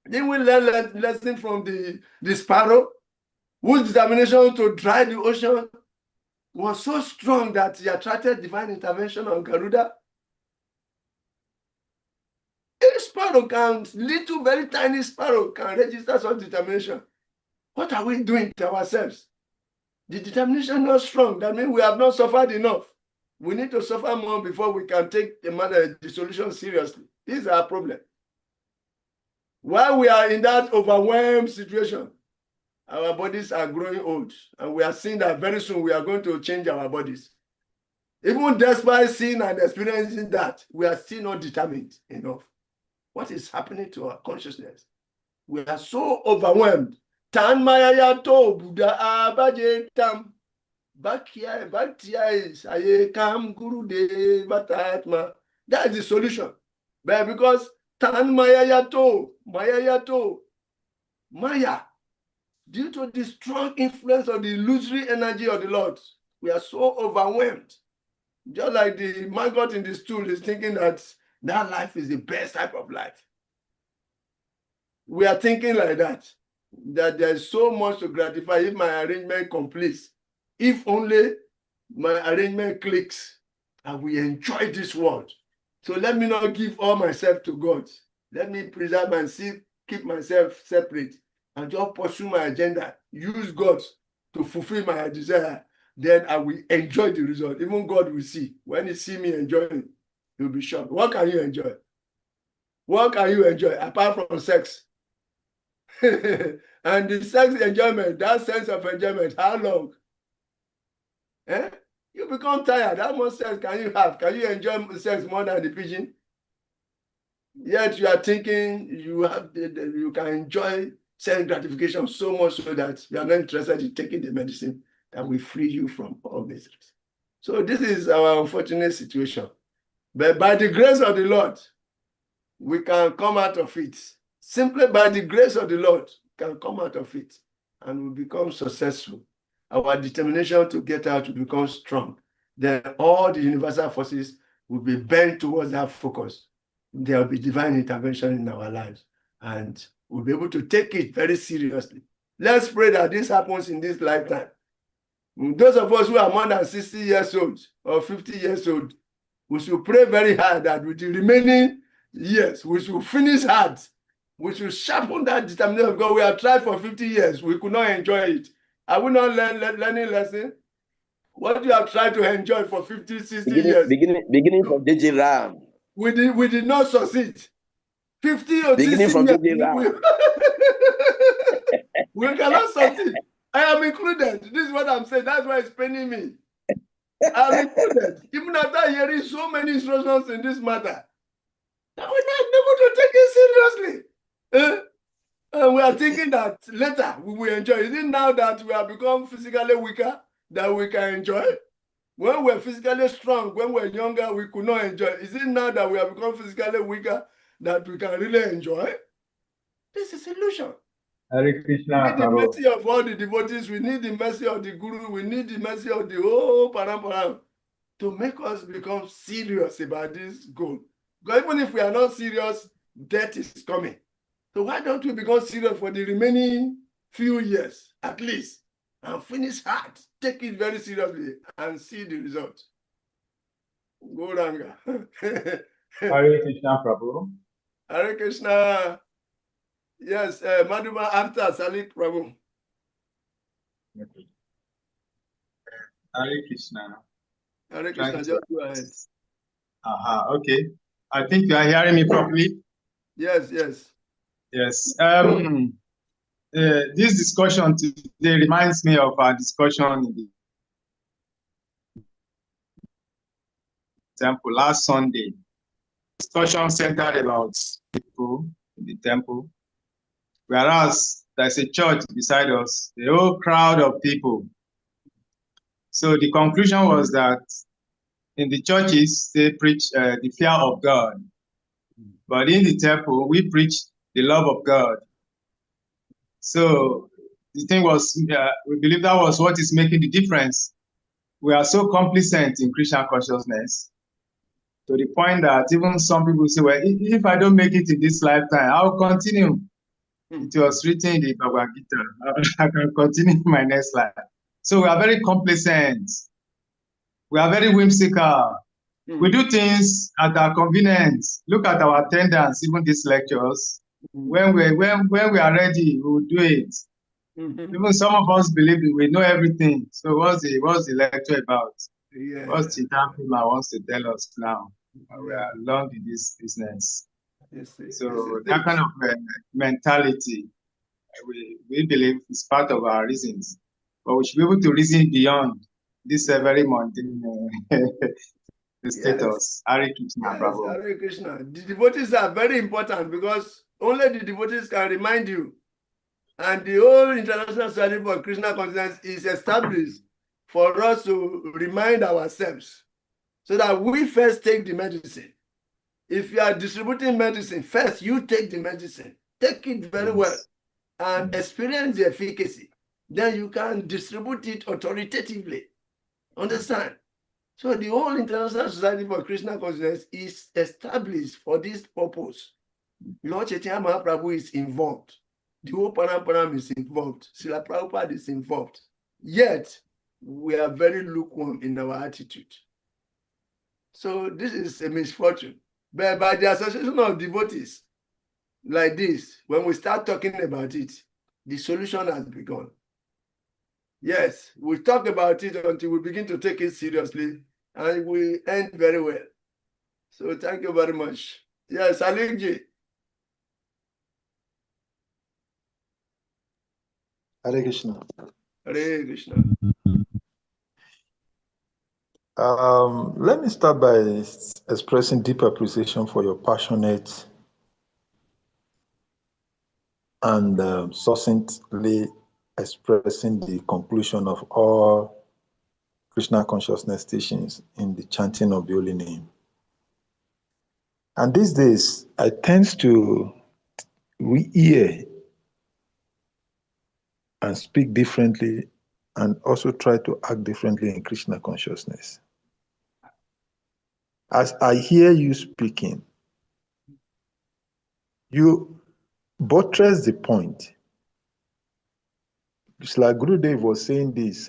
Didn't we learn lesson from the sparrow, whose determination to dry the ocean was so strong that he attracted divine intervention on Garuda? A sparrow can, little, very tiny sparrow can register such determination. What are we doing to ourselves? The determination not strong. That means we have not suffered enough. We need to suffer more before we can take the solution seriously. This is our problem. While we are in that overwhelmed situation, our bodies are growing old, and we are seeing that very soon we are going to change our bodies. Even despite seeing and experiencing that, we are still not determined enough. What is happening to our consciousness? We are so overwhelmed. Tan maya to Buddha abaje tam. Bakia is ayekam guru de batatma. That is the solution. But because tan maya maya, due to the strong influence of the illusory energy of the Lord, we are so overwhelmed. Just like the maggot in the stool is thinking that life is the best type of life. We are thinking like that there's so much to gratify if my arrangement completes. If only my arrangement clicks and we enjoy this world. So let me not give all myself to God. Let me preserve and keep myself separate and just pursue my agenda. Use God to fulfill my desire. Then I will enjoy the result. Even God will see. When he see me enjoying, he'll be shocked. What can you enjoy? What can you enjoy apart from sex? And the sex enjoyment, that sense of enjoyment, how long? You become tired. How much sex can you have? Can you enjoy sex more than the pigeon? Yet you are thinking you can enjoy self gratification so much so that you are not interested in taking the medicine that will free you from all miseries. So this is our unfortunate situation. But by the grace of the Lord, we can come out of it. Simply by the grace of the Lord, we can come out of it and we become successful. Our determination to get out will become strong. Then all the universal forces will be bent towards that focus. There will be divine intervention in our lives, and we'll be able to take it very seriously. Let's pray that this happens in this lifetime. Those of us who are more than 60 years old or 50 years old, we should pray very hard that with the remaining years, we should finish hard. We should sharpen that determination. Because we have tried for 50 years, we could not enjoy it. Are we not learning lesson? What you have tried to enjoy for 50, 60 years? Beginning from JJ Ram. We did not succeed. 50 or 60 years. We cannot succeed. I am included. This is what I'm saying. That's why it's paining me. I'm included. Even after hearing so many instructions in this matter, we're not able to take it seriously. And we are thinking that later we will enjoy. Is it now that we have become physically weaker that we can enjoy? When we're physically strong, when we're younger, we could not enjoy. Is it now that we have become physically weaker that we can really enjoy? This is illusion. Hare Krishna. We need the mercy of all the devotees. We need the mercy of the Guru. We need the mercy of the whole Paramparam to make us become serious about this goal. Because even if we are not serious, death is coming. So why don't we become serious for the remaining few years, at least, and finish hard, take it very seriously, and see the result? Gauranga. Hare Krishna, Prabhu. Hare Krishna. Yes, Madhuma after Salik Prabhu. Hare Krishna. Hare Krishna, just go ahead. Okay. I think you are hearing me properly. Yes, yes. Yes. this discussion today reminds me of our discussion in the temple last Sunday. Discussion centered about people in the temple, whereas there's a church beside us, a whole crowd of people. So the conclusion was that in the churches, they preach the fear of God. But in the temple, we preach the love of God. So the thing was, we believe that was what is making the difference. We are so complacent in Christian consciousness to the point that even some people say, well, if I don't make it in this lifetime, I'll continue. It was written in the Bhagavad Gita. I can continue in my next life. So we are very complacent. We are very whimsical. We do things at our convenience. Look at our attendance, even these lectures. When we are ready, we will do it. Even some of us believe we know everything. So what's the lecture about? Yeah. What's the Pima wants to tell us now? We are long in this business. So that kind of mentality, we believe is part of our reasons. But we should be able to reason beyond this very mundane status. Hare Krishna, Prabhu. Hare Krishna. The devotees are very important because only the devotees can remind you. And the whole International Society for Krishna Consciousness is established for us to remind ourselves so that we first take the medicine. If you are distributing medicine, first you take the medicine. Take it very well and experience the efficacy. Then you can distribute it authoritatively. Understand? So the whole International Society for Krishna Consciousness is established for this purpose. Lord Chaitanya Mahaprabhu is involved. The whole Paramparam is involved. Srila Prabhupada is involved. Yet, we are very lukewarm in our attitude. So this is a misfortune. But by the association of devotees like this, when we start talking about it, the solution has begun. Yes, we'll talk about it until we begin to take it seriously, and we end very well. So thank you very much. Yes, Alingji. Hare Krishna. Hare Krishna. Let me start by expressing deep appreciation for your passionate and succinctly expressing the conclusion of all Krishna consciousness teachings in the chanting of the holy name. And these days, I tend to hear and speak differently and also try to act differently in Krishna consciousness. As I hear you speaking, you buttress the point. It's like Gurudev was saying this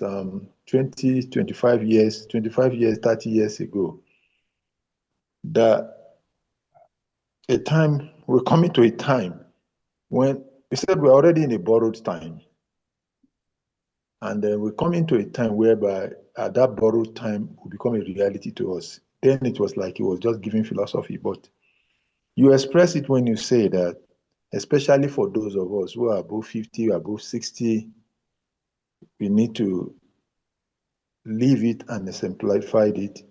20, 25 years, 30 years ago, that we're coming to a time when, he said we're already in a borrowed time. And then we're coming to a time whereby that borrowed time will become a reality to us. Then it was like he was just giving philosophy, but you express it when you say that, especially for those of us who are above 50, above 60, we need to leave it and exemplify it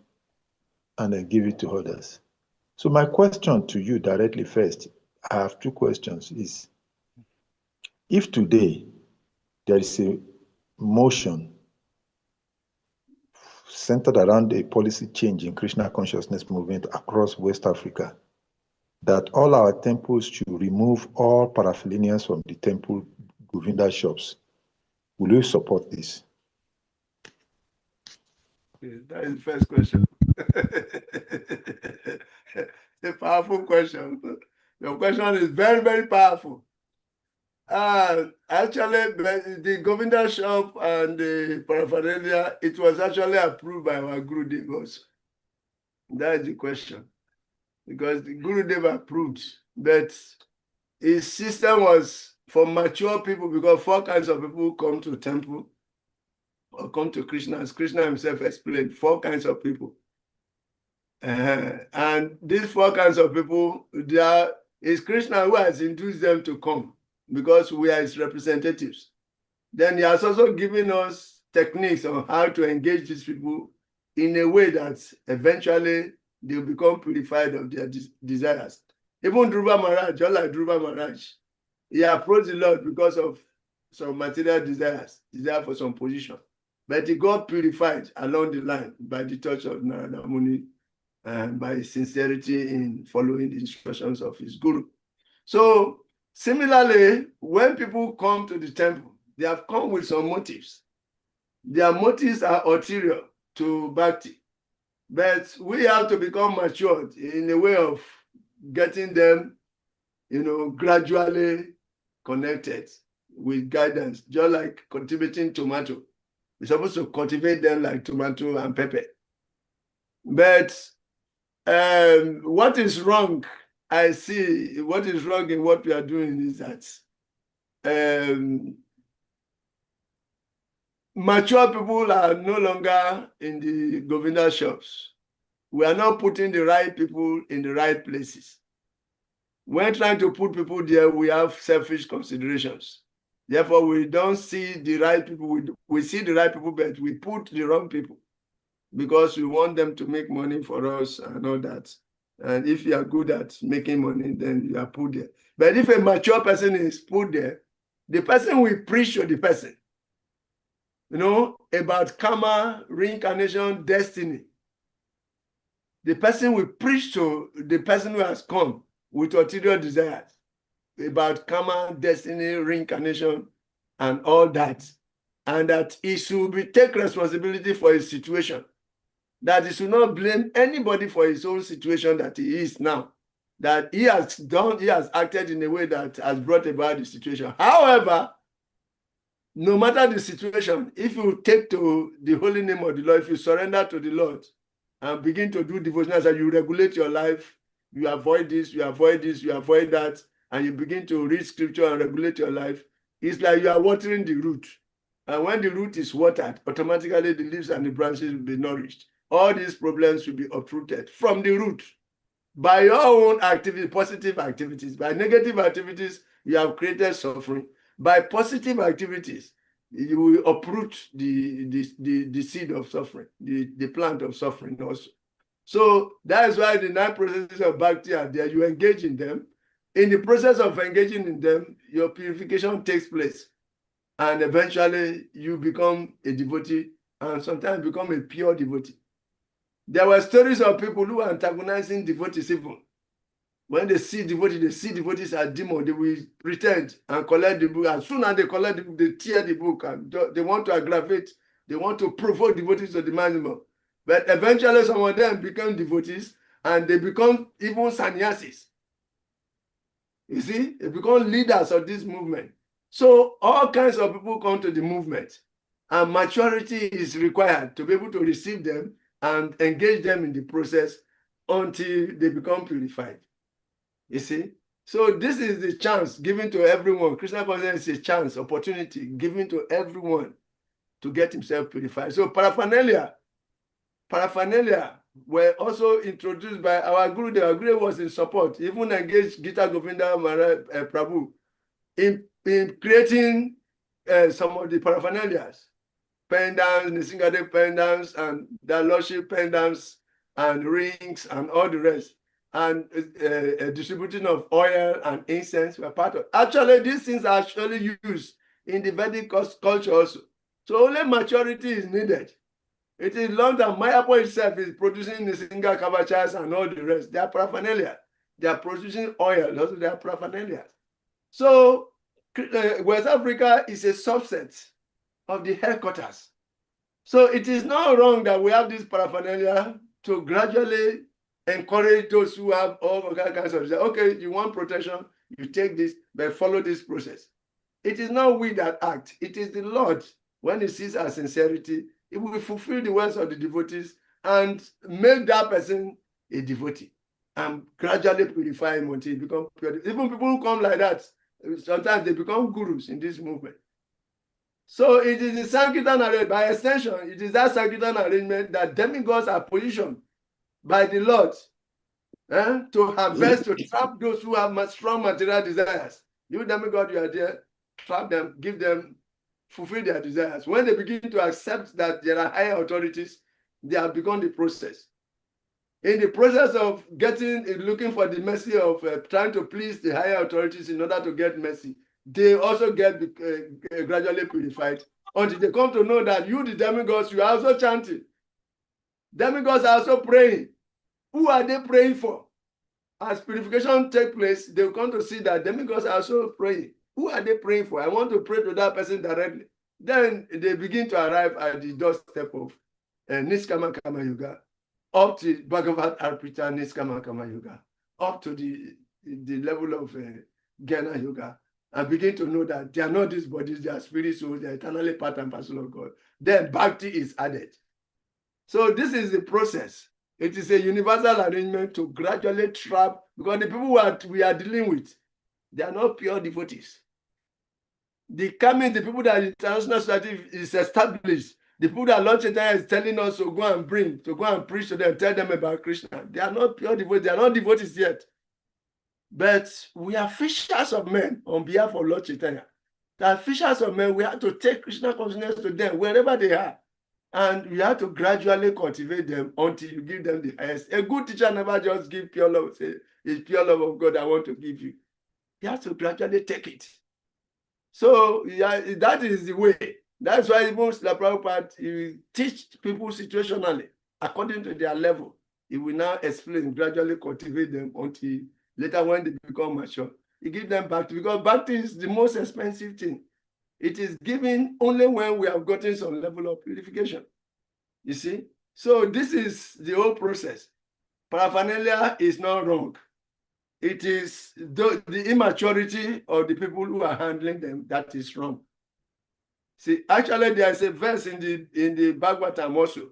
and then give it to others. So my question to you directly first, I have two questions, is if today there is a motion centered around a policy change in Krishna consciousness movement across West Africa, that all our temples should remove all paraphernalia from the temple Govinda shops, will you support this? That is the first question. A powerful question. Your question is very, very powerful. Actually, the Govinda shop and the paraphernalia, it was actually approved by our Gurudev also. That is the question. Because the Gurudev approved, but his system was for mature people, because 4 kinds of people come to temple or come to Krishna, as Krishna himself explained, 4 kinds of people. And these 4 kinds of people, is Krishna who has induced them to come. because we are his representatives. Then he has also given us techniques on how to engage these people in a way that eventually they'll become purified of their desires. Even Dhruva Maharaj, just like Dhruva Maharaj, he approached the Lord because of some material desires, desire for some position. But he got purified along the line by the touch of Narada Muni and by his sincerity in following the instructions of his guru. So similarly, when people come to the temple, they have come with some motives. Their motives are ulterior to bhakti. But we have to become matured in a way of getting them, gradually connected with guidance, just like cultivating tomato. We're supposed to cultivate them like tomato and pepper. But what is wrong, I see, what is wrong in what we are doing is that mature people are no longer in the Govinda shops. We are not putting the right people in the right places. When trying to put people there, we have selfish considerations. Therefore, we don't see the right people. We see the right people, but we put the wrong people because we want them to make money for us and all that. And if you are good at making money, then you are put there. But if a mature person is put there, the person will preach to the person, about karma, reincarnation, destiny. The person will preach to the person who has come with ulterior desires about karma, destiny, reincarnation, and all that. And that he should take responsibility for his situation. That he should not blame anybody for his own situation that he is now. That he has acted in a way that has brought about the situation. However, no matter the situation, if you take to the holy name of the Lord, if you surrender to the Lord and begin to do devotionals and you regulate your life, you avoid this, you avoid this, you avoid that, and you begin to read scripture and regulate your life, it's like you are watering the root. And when the root is watered, automatically the leaves and the branches will be nourished. All these problems will be uprooted from the root. By your own activity, positive activities. By negative activities, you have created suffering. By positive activities, you will uproot the seed of suffering, the plant of suffering also. So that is why the 9 processes of bhakti are there. You engage in them. In the process of engaging in them, your purification takes place. And eventually, you become a devotee and sometimes become a pure devotee. There were stories of people who are antagonizing devotees even. When they see devotees as demons, they will pretend and collect the book. As soon as they collect the book, they tear the book and they want to aggravate, they want to provoke devotees to the maximum. But eventually some of them become devotees and they become even sannyasis. You see, they become leaders of this movement. So all kinds of people come to the movement and maturity is required to be able to receive them and engage them in the process until they become purified. You see? So this is the chance given to everyone. Krishna consciousness is a chance, opportunity given to everyone to get himself purified. So paraphernalia were also introduced by our Guru. Our Guru was in support, even engaged Gita Govinda Maharaj Prabhu in creating some of the paraphernalias, pendants, Nisingade pendants, and the Lordship pendants, and rings, and all the rest. And distributing of oil and incense were part of. Actually, these things are actually used in the Vedic culture also. So only maturity is needed. It is long that Mayapur itself is producing the Nisinga Kavachas and all the rest. They are paraphernalia. They are producing oil, also they are paraphernalia. So West Africa is a subset of the headquarters. So it is not wrong that we have this paraphernalia to gradually encourage those who have all kinds of, okay, you want protection, you take this, but follow this process. It is not we that act. It is the Lord. When he sees our sincerity, he will fulfill the words of the devotees and make that person a devotee and gradually purify him until he becomes pure. Even people who come like that, sometimes they become gurus in this movement. So it is the Sankirtan arrangement. By extension, it is that Sankirtan arrangement that demigods are positioned by the Lord to harvest, to trap those who have strong material desires. You demigod, you are there, trap them, give them, fulfill their desires. When they begin to accept that there are higher authorities, they have begun the process. In the process of looking for the mercy of trying to please the higher authorities in order to get mercy, they also get gradually purified until they come to know that you, the demigods, you are also chanting. Demigods are also praying. Who are they praying for? As purification takes place, they will come to see that demigods are also praying. Who are they praying for? I want to pray to that person directly. Then they begin to arrive at the doorstep of Niskama Kama Yoga, up to Bhagavat Arpita Niskama Kama Yoga, up to the level of Jnana Yoga, and begin to know that they are not these bodies, they are spirits, so they are eternally part and parcel of God. Then Bhakti is added. So this is the process. It is a universal arrangement to gradually trap, because the people we are dealing with, they are not pure devotees. The people that the international society is established, the people that Lord Chaitanya is telling us to go and preach to them, tell them about Krishna. They are not pure devotees, they are not devotees yet. But we are fishers of men on behalf of Lord Chaitanya. That fishers of men, we have to take Krishna consciousness to them wherever they are. And you have to gradually cultivate them until you give them the highest. A good teacher never just give pure love, say, it's pure love of God I want to give you. You have to gradually take it. So yeah, that is the way. That's why most Prabhupada, he teach people situationally, according to their level. He will now explain, gradually cultivate them until later when they become mature. He gives them Bhakti, because Bhakti is the most expensive thing. It is given only when we have gotten some level of purification. You see? So this is the whole process. Paraphernalia is not wrong. It is the immaturity of the people who are handling them that is wrong. See, actually, there is a verse in the Bhagavatam also,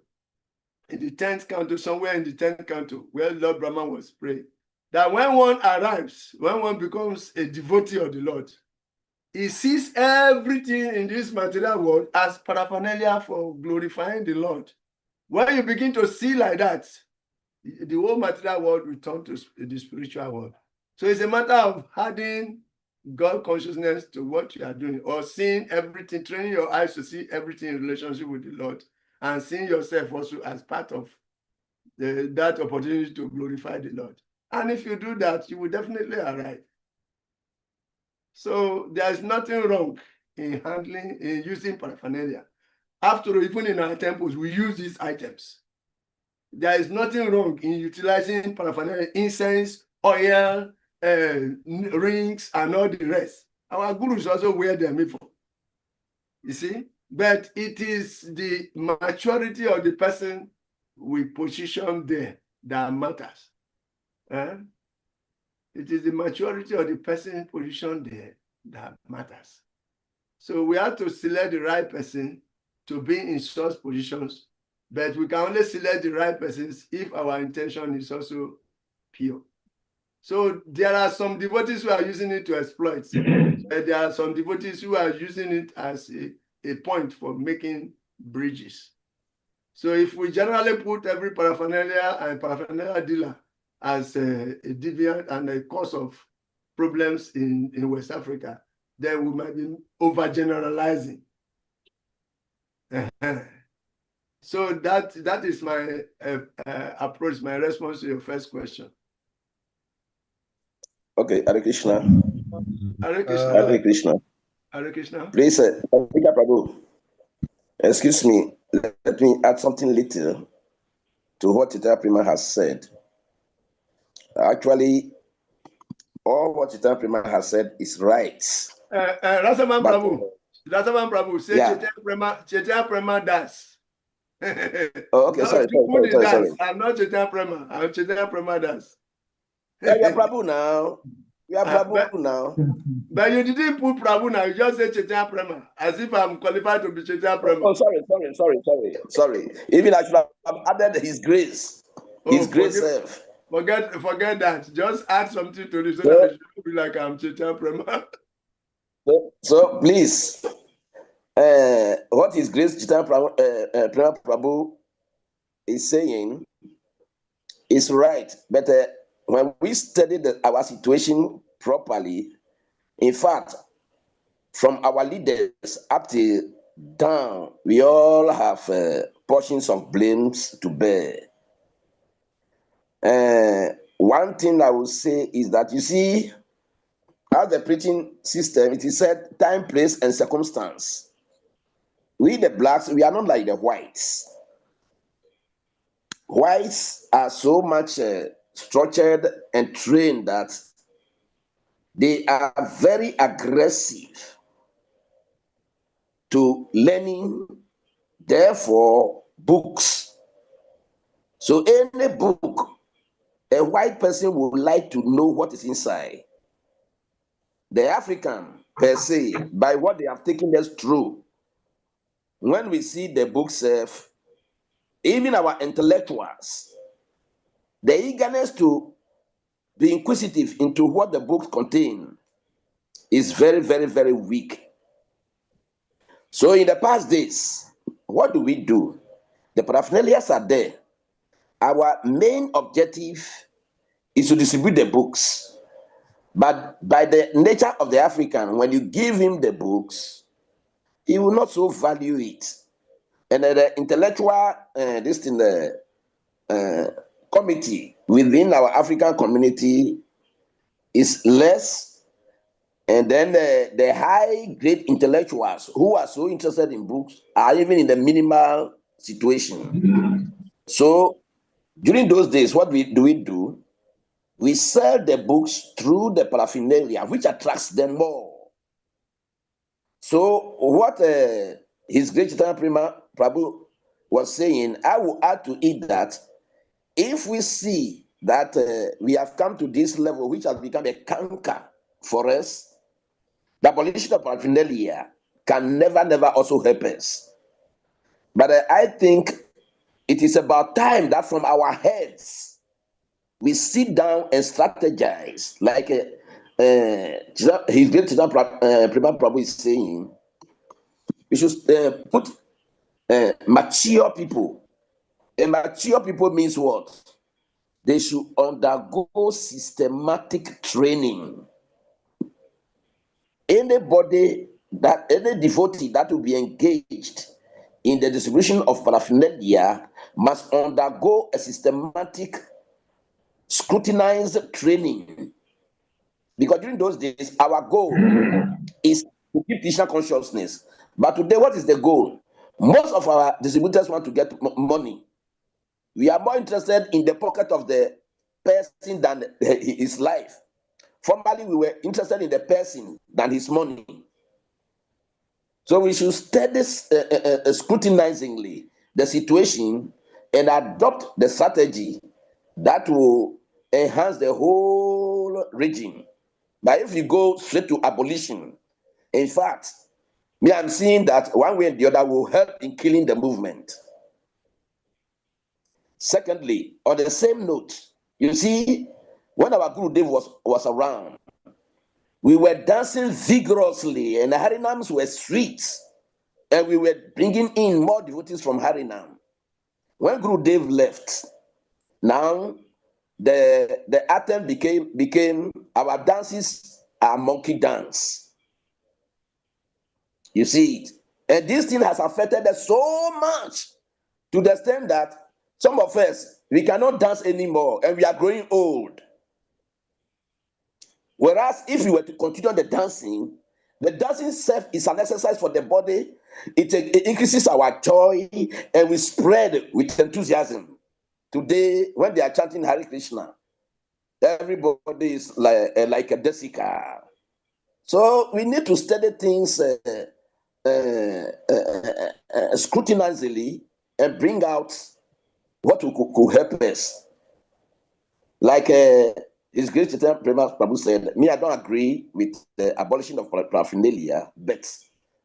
in the 10th canto, somewhere in the 10th canto, where Lord Brahman was praying, that when one arrives, when one becomes a devotee of the Lord, he sees everything in this material world as paraphernalia for glorifying the Lord. When you begin to see like that, the whole material world will turn to the spiritual world. So it's a matter of adding God consciousness to what you are doing, or seeing everything, training your eyes to see everything in relationship with the Lord, and seeing yourself also as part of that opportunity to glorify the Lord. And if you do that, you will definitely arrive. So there is nothing wrong in using paraphernalia. After all, even in our temples, we use these items. There is nothing wrong in utilizing paraphernalia, incense, oil, rings, and all the rest. Our gurus also wear them before. You see? But it is the maturity of the person we position there that matters. It is the maturity of the person positioned there that matters. So we have to select the right person to be in such positions, but we can only select the right persons if our intention is also pure. So there are some devotees who are using it to exploit, but there are some devotees who are using it as a point for making bridges. So if we generally put every paraphernalia and paraphernalia dealer as a deviant and a cause of problems in West Africa, then we might be overgeneralizing. So that is my approach, my response to your first question. Okay, Hare Krishna. Hare Krishna. Hare Krishna. Hare Krishna. Please, Prabhu, excuse me, let me add something little to what Chaitanya Prema has said. Actually, all what Chaitanya Prema has said is right. Rasaman Prabhu, say yeah. Chaitanya Prema das. Oh, okay, No, sorry. I'm not Chaitanya Prema. I'm Chaitanya Prema das. Yeah, you are Prabhu now. You are Prabhu now. But you didn't put Prabhu now. You just said Chaitanya Prema, as if I'm qualified to be Chaitanya Prema. Oh, sorry. Even I should have added His grace. His grace self. Forget that. Just add something to this so that it should be like I'm Chaitanya Prema. So please, what His grace Chaitanya Prema Prabhu is saying is right. But when we study our situation properly, In fact, from our leaders up to down, we all have portions of blames to bear. One thing I will say is that, you see, as the preaching system, it is said time, place, and circumstance. We, the blacks, we are not like the whites. Whites are so much structured and trained that they are very aggressive to learning, therefore, books. So any book, a white person would like to know what is inside. The African, per se, by what they have taken us through, when we see the books, even our intellectuals, the eagerness to be inquisitive into what the books contain is very, very, very weak. So in the past days, what do? The paraphernalias are there. Our main objective is to distribute the books. But by the nature of the African, when you give him the books, he will not so value it. And the intellectual committee within our African community is less. And then the high-grade intellectuals who are so interested in books are even in the minimal situation. So during those days, what do? We sell the books through the paraphernalia, which attracts them more. So what His Great Chaitanya Prabhu was saying, I will add to it that if we see that we have come to this level, which has become a canker for us, the abolition of paraphernalia can never also help us. But I think it is about time that from our heads, we sit down and strategize, like His Great Chaitanya Prabhu is saying. We should put mature people. And mature people means what? They should undergo systematic training. Any devotee that will be engaged in the distribution of paraphernalia must undergo a systematic, scrutinized training. Because during those days, our goal is to keep Krishna consciousness. But today, what is the goal? Most of our distributors want to get money. We are more interested in the pocket of the person than his life. Formerly, we were interested in the person than his money. So we should study scrutinizingly the situation and adopt the strategy that will enhance the whole regime. But if you go straight to abolition, in fact, I'm seeing that one way or the other will help in killing the movement. Secondly, on the same note, you see, when our Guru Dev was around, we were dancing vigorously and the Harinams were streets, and we were bringing in more devotees from Harinam. When Guru Dev left, now the attempt became our dances are monkey dance. You see it. And this thing has affected us so much to the extent that some of us, we cannot dance anymore and we are growing old. Whereas if we were to continue the dancing itself is an exercise for the body. It increases our joy and we spread with enthusiasm. Today, when they are chanting Hare Krishna, everybody is like a Desica. So we need to study things scrutinizingly and bring out what could help us. Like His Great Chaitanya Prabhu said, me, I don't agree with the abolition of paraphernalia, but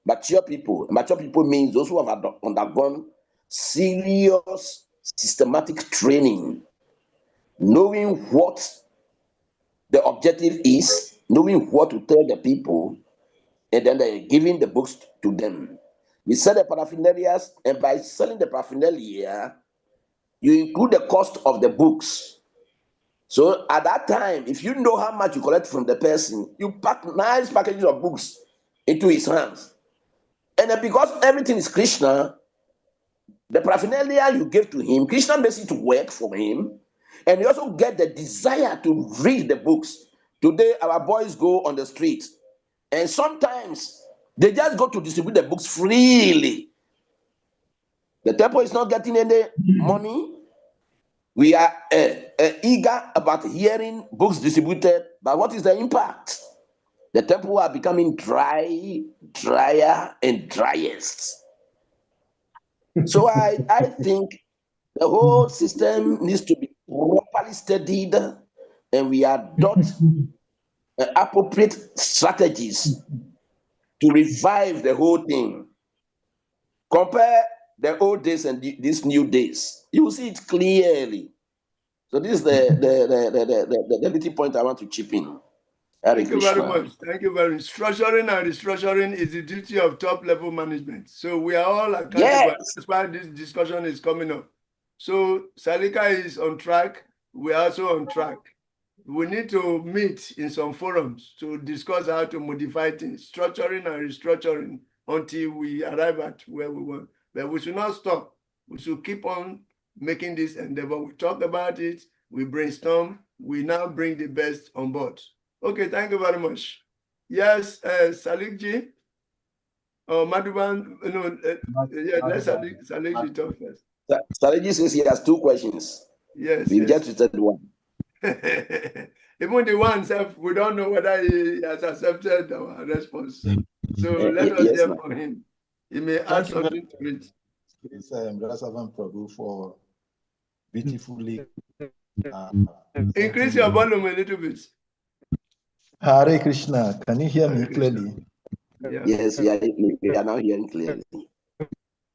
mature people means those who have undergone serious systematic training, knowing what the objective is, knowing what to tell the people, and then they're giving the books to them. We sell the paraphernalia, and by selling the paraphernalia, you include the cost of the books. So at that time, if you know how much you collect from the person, you pack nice packages of books into his hands. And then because everything is Krishna, the paraphernalia you give to him, Krishna makes it work for him. And you also get the desire to read the books. Today, our boys go on the street, and sometimes they just go to distribute the books freely. The temple is not getting any money. We are eager about hearing books distributed, but what is the impact? The temple are becoming dry, drier, and driest. So I think the whole system needs to be properly studied, and we adopt appropriate strategies to revive the whole thing. Compare the old days and these new days. You will see it clearly. So this is the little point I want to chip in. Hare Thank you very Krishna. much. Thank you very much. Structuring and restructuring is the duty of top-level management. So we are all accountable. Yes. That's why this discussion is coming up. So Salika is on track. We are also on track. We need to meet in some forums to discuss how to modify things, structuring and restructuring until we arrive at where we want. But we should not stop. We should keep on making this endeavor. We talk about it, we brainstorm, we now bring the best on board. Okay, thank you very much. Yes, Salikji or Madhuban, yeah, let Salikji talk first. Strategy says he has 2 questions. Yes, We've yes. just said one. Even the one self, we don't know whether he has accepted our response. So let us Yes, hear ma'am. from him. He may add Thank you very something to it. It's Rasavan Prabhu for beautifully. Increase your volume a little bit. Hare Krishna. Can you hear me Hare Krishna. clearly? Yeah. Yes, we are now hearing clearly.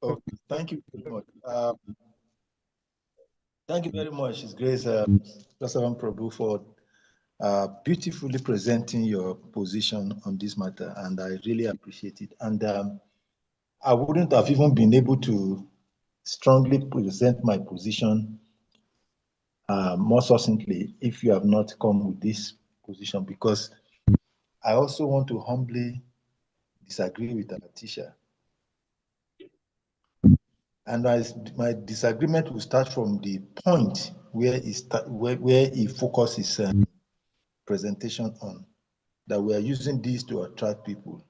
Okay, thank you very much. Thank you very much, His Grace Rasavan Prabhu, for beautifully presenting your position on this matter, and I really appreciate it. And I wouldn't have even been able to strongly present my position more succinctly if you have not come with this position, because I also want to humbly disagree with our teacher. And my disagreement will start from the point where he focuses his presentation on, that we are using this to attract people.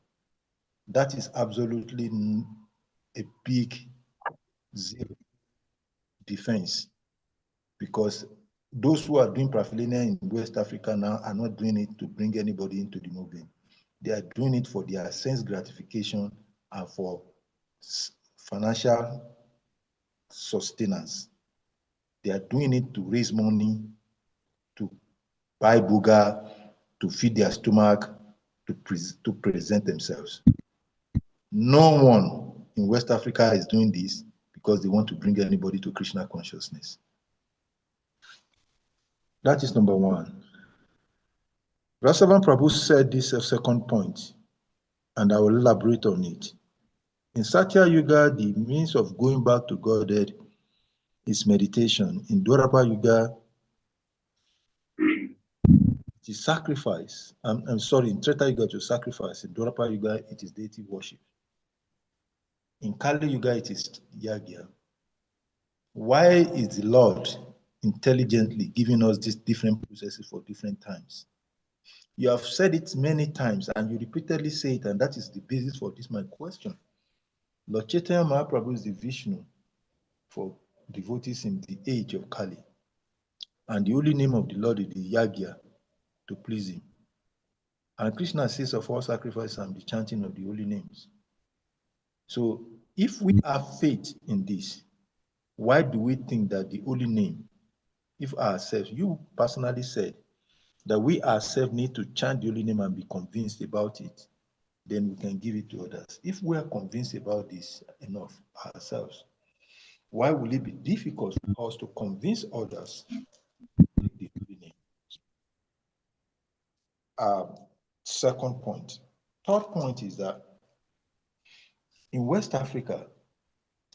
That is absolutely a big zero defense, because those who are doing paraphernalia in West Africa now are not doing it to bring anybody into the movement. They are doing it for their sense gratification and for financial sustenance. They are doing it to raise money, to buy booger, to feed their stomach, to present themselves. No one in West Africa is doing this because they want to bring anybody to Krishna consciousness. That is number one. Rasavan Prabhu said this second point, and I will elaborate on it. In Satya Yuga, the means of going back to Godhead is meditation. In Dwarapa Yuga, it is sacrifice. I'm sorry, in Treta Yuga, it is sacrifice. In Dwarapa Yuga, it is deity worship. In Kali Yuga, it is yagya. Why is the Lord intelligently giving us these different processes for different times? You have said it many times, and you repeatedly say it, and that is the basis for this my question. Lord Chaitanya Mahaprabhu is the Vishnu for devotees in the age of Kali, and the holy name of the Lord is the Yagya, to please him. And Krishna says of all sacrifice and the chanting of the holy names. So if we have faith in this, why do we think that the holy name, if ourselves, you personally said that we ourselves need to chant the holy name and be convinced about it, then we can give it to others. If we are convinced about this enough ourselves, why will it be difficult for us to convince others to take the holy name? Second point. Third point is that in West Africa,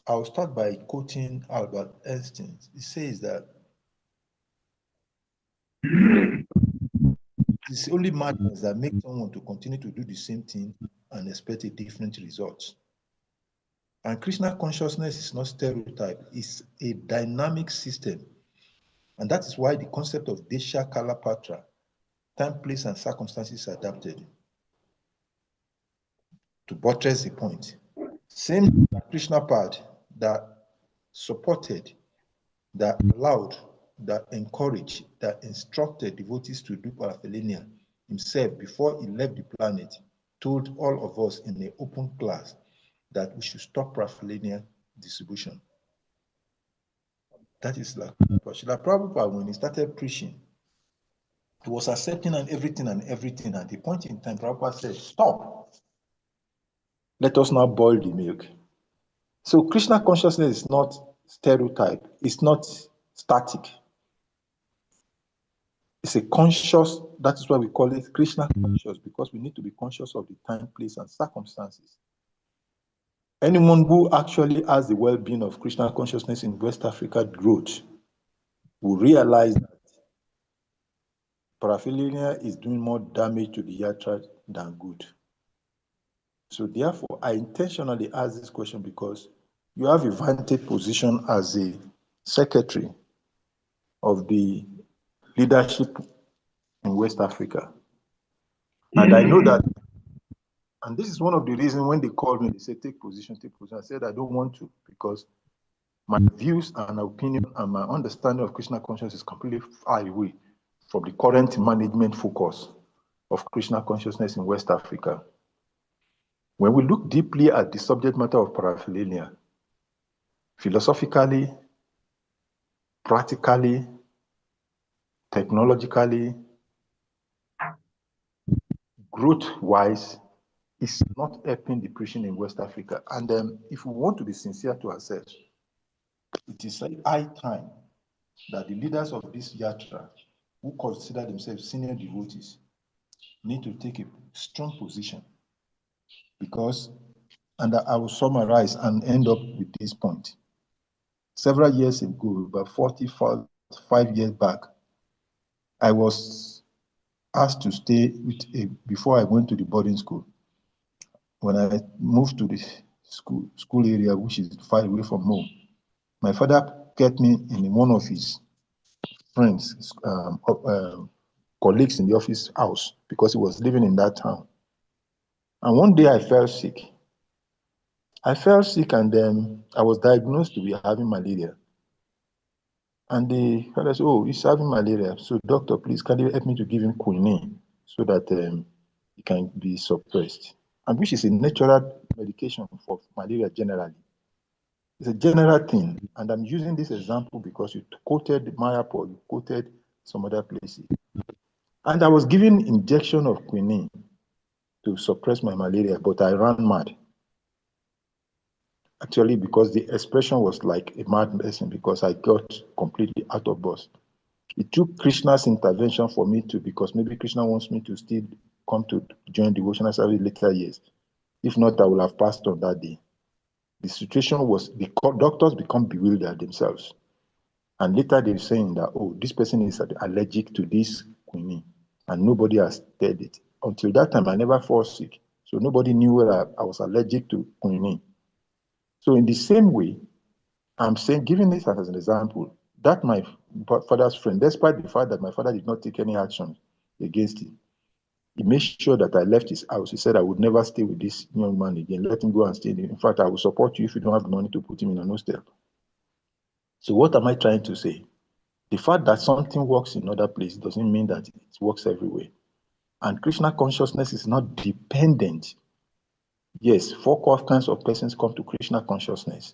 I'll start by quoting Albert Einstein. He says that It's only madness that makes someone to continue to do the same thing and expect a different result. And Krishna consciousness is not stereotype, it's a dynamic system. And that is why the concept of Desha Kalapatra, time, place, and circumstances adapted. To buttress the point. Same Krishna part that supported, that allowed, that encouraged, that instructed devotees to do paraphernalia himself before he left the planet, told all of us in the open class that we should stop paraphernalia distribution. That is like Srila Prabhupada, when he started preaching, he was accepting and everything. At the point in time, Prabhupada said, stop. Let us now boil the milk. So Krishna consciousness is not stereotype. It's not static. It's a conscious, that is why we call it Krishna conscious, because we need to be conscious of the time, place, and circumstances. Anyone who actually has the well-being of Krishna consciousness in West Africa growth will realize that paraphernalia is doing more damage to the yatra than good. So therefore, I intentionally ask this question because you have a vantage position as a secretary of the leadership in West Africa. And I know that, and this is one of the reasons when they called me, they said, take position. I said, I don't want to, because my views and opinion and my understanding of Krishna consciousness is completely far away from the current management focus of Krishna consciousness in West Africa. When we look deeply at the subject matter of paraphernalia, philosophically, practically, technologically, growth-wise, is not helping the preaching in West Africa. And if we want to be sincere to ourselves, it is high time that the leaders of this yatra, who consider themselves senior devotees, need to take a strong position. Because, and I will summarize and end up with this point. Several years ago, about 45 years back, I was asked to stay before I went to the boarding school. When I moved to the school area, which is far away from home, my father kept me in one of his friends, colleagues in the office house, because he was living in that town. And one day I fell sick. And I was diagnosed to be having malaria. And the fellow said, oh, he's having malaria. So doctor, please, can you help me to give him quinine so that he can be suppressed? And which is a natural medication for malaria generally. It's a general thing. And I'm using this example because you quoted Mayapur, you quoted some other places. And I was given injection of quinine to suppress my malaria, but I ran mad. Actually, because the expression was like a mad person, because I got completely out of burst. It took Krishna's intervention for me to, because maybe Krishna wants me to still come to join devotional service later years. If not, I would have passed on that day. The situation was, the doctors become bewildered themselves. And later they're saying that, oh, this person is allergic to this quinine, and nobody has said it. Until that time, I never fall sick. So nobody knew whether I was allergic to quinine. So in the same way, I'm saying, giving this as an example, that my father's friend, despite the fact that my father did not take any action against him, he made sure that I left his house. He said, I would never stay with this young man again. Let him go and stay. In fact, I will support you if you don't have money to put him in an hostel. So what am I trying to say? The fact that something works in other places doesn't mean that it works everywhere. And Krishna consciousness is not dependent. Yes, 4 kinds of persons come to Krishna consciousness.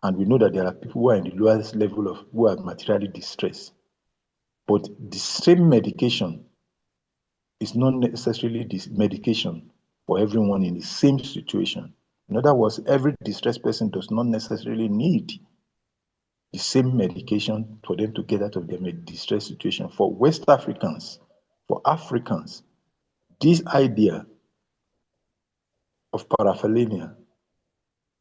And we know that there are people who are in the lowest level of, who are materially distressed. But the same medication is not necessarily this medication for everyone in the same situation. In other words, every distressed person does not necessarily need the same medication for them to get out of their distress situation. For West Africans, for Africans, this idea of paraphernalia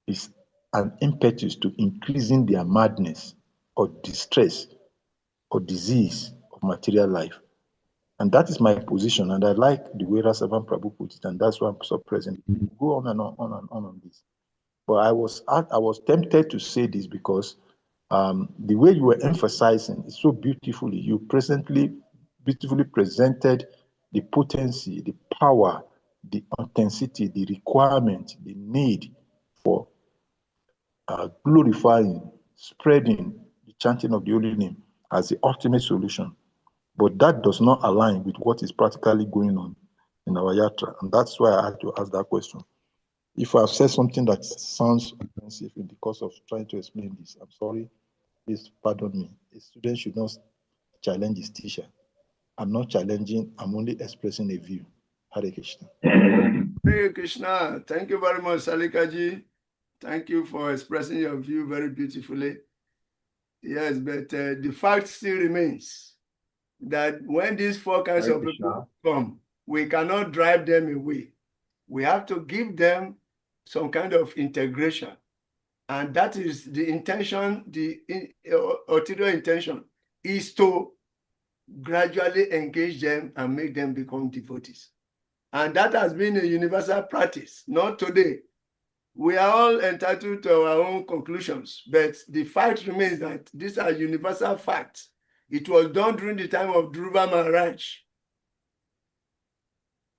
is an impetus to increasing their madness or distress or disease or of material life. And that is my position. And I like the way Rasavan Prabhu put it. And that's why I'm so present. Go on and on this. But I was tempted to say this because the way you were emphasizing is so beautifully. You beautifully presented the potency, the power, the intensity, the requirement, the need for glorifying, spreading the chanting of the holy name as the ultimate solution. But that does not align with what is practically going on in our yatra. And that's why I had to ask that question. If I've said something that sounds offensive in the course of trying to explain this, I'm sorry. Please pardon me. A student should not challenge his teacher. I'm not challenging, I'm only expressing a view. Hare Krishna. Hare Krishna. Thank you very much, Salikaji. Thank you for expressing your view very beautifully. Yes, but the fact still remains that when these four kinds of people come, we cannot drive them away. We have to give them some kind of integration. And that is the intention, the ulterior intention is to gradually engage them and make them become devotees. And that has been a universal practice, not today. We are all entitled to our own conclusions, but the fact remains that these are universal facts. It was done during the time of Dhruva Maharaj.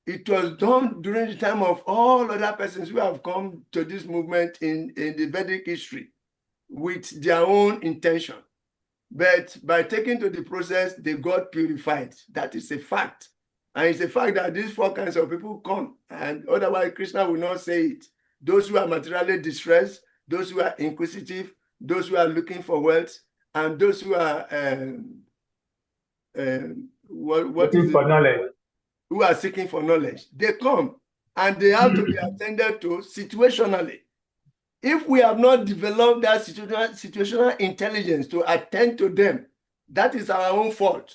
It was done during the time of all other persons who have come to this movement in the Vedic history with their own intention. But by taking to the process, they got purified. That is a fact. And it's a fact that these four kinds of people come, and otherwise Krishna will not say it. Those who are materially distressed, those who are inquisitive, those who are looking for wealth, and those who are looking for knowledge. Who are seeking for knowledge. They come and they have to be attended to situationally. If we have not developed that situational intelligence to attend to them, that is our own fault.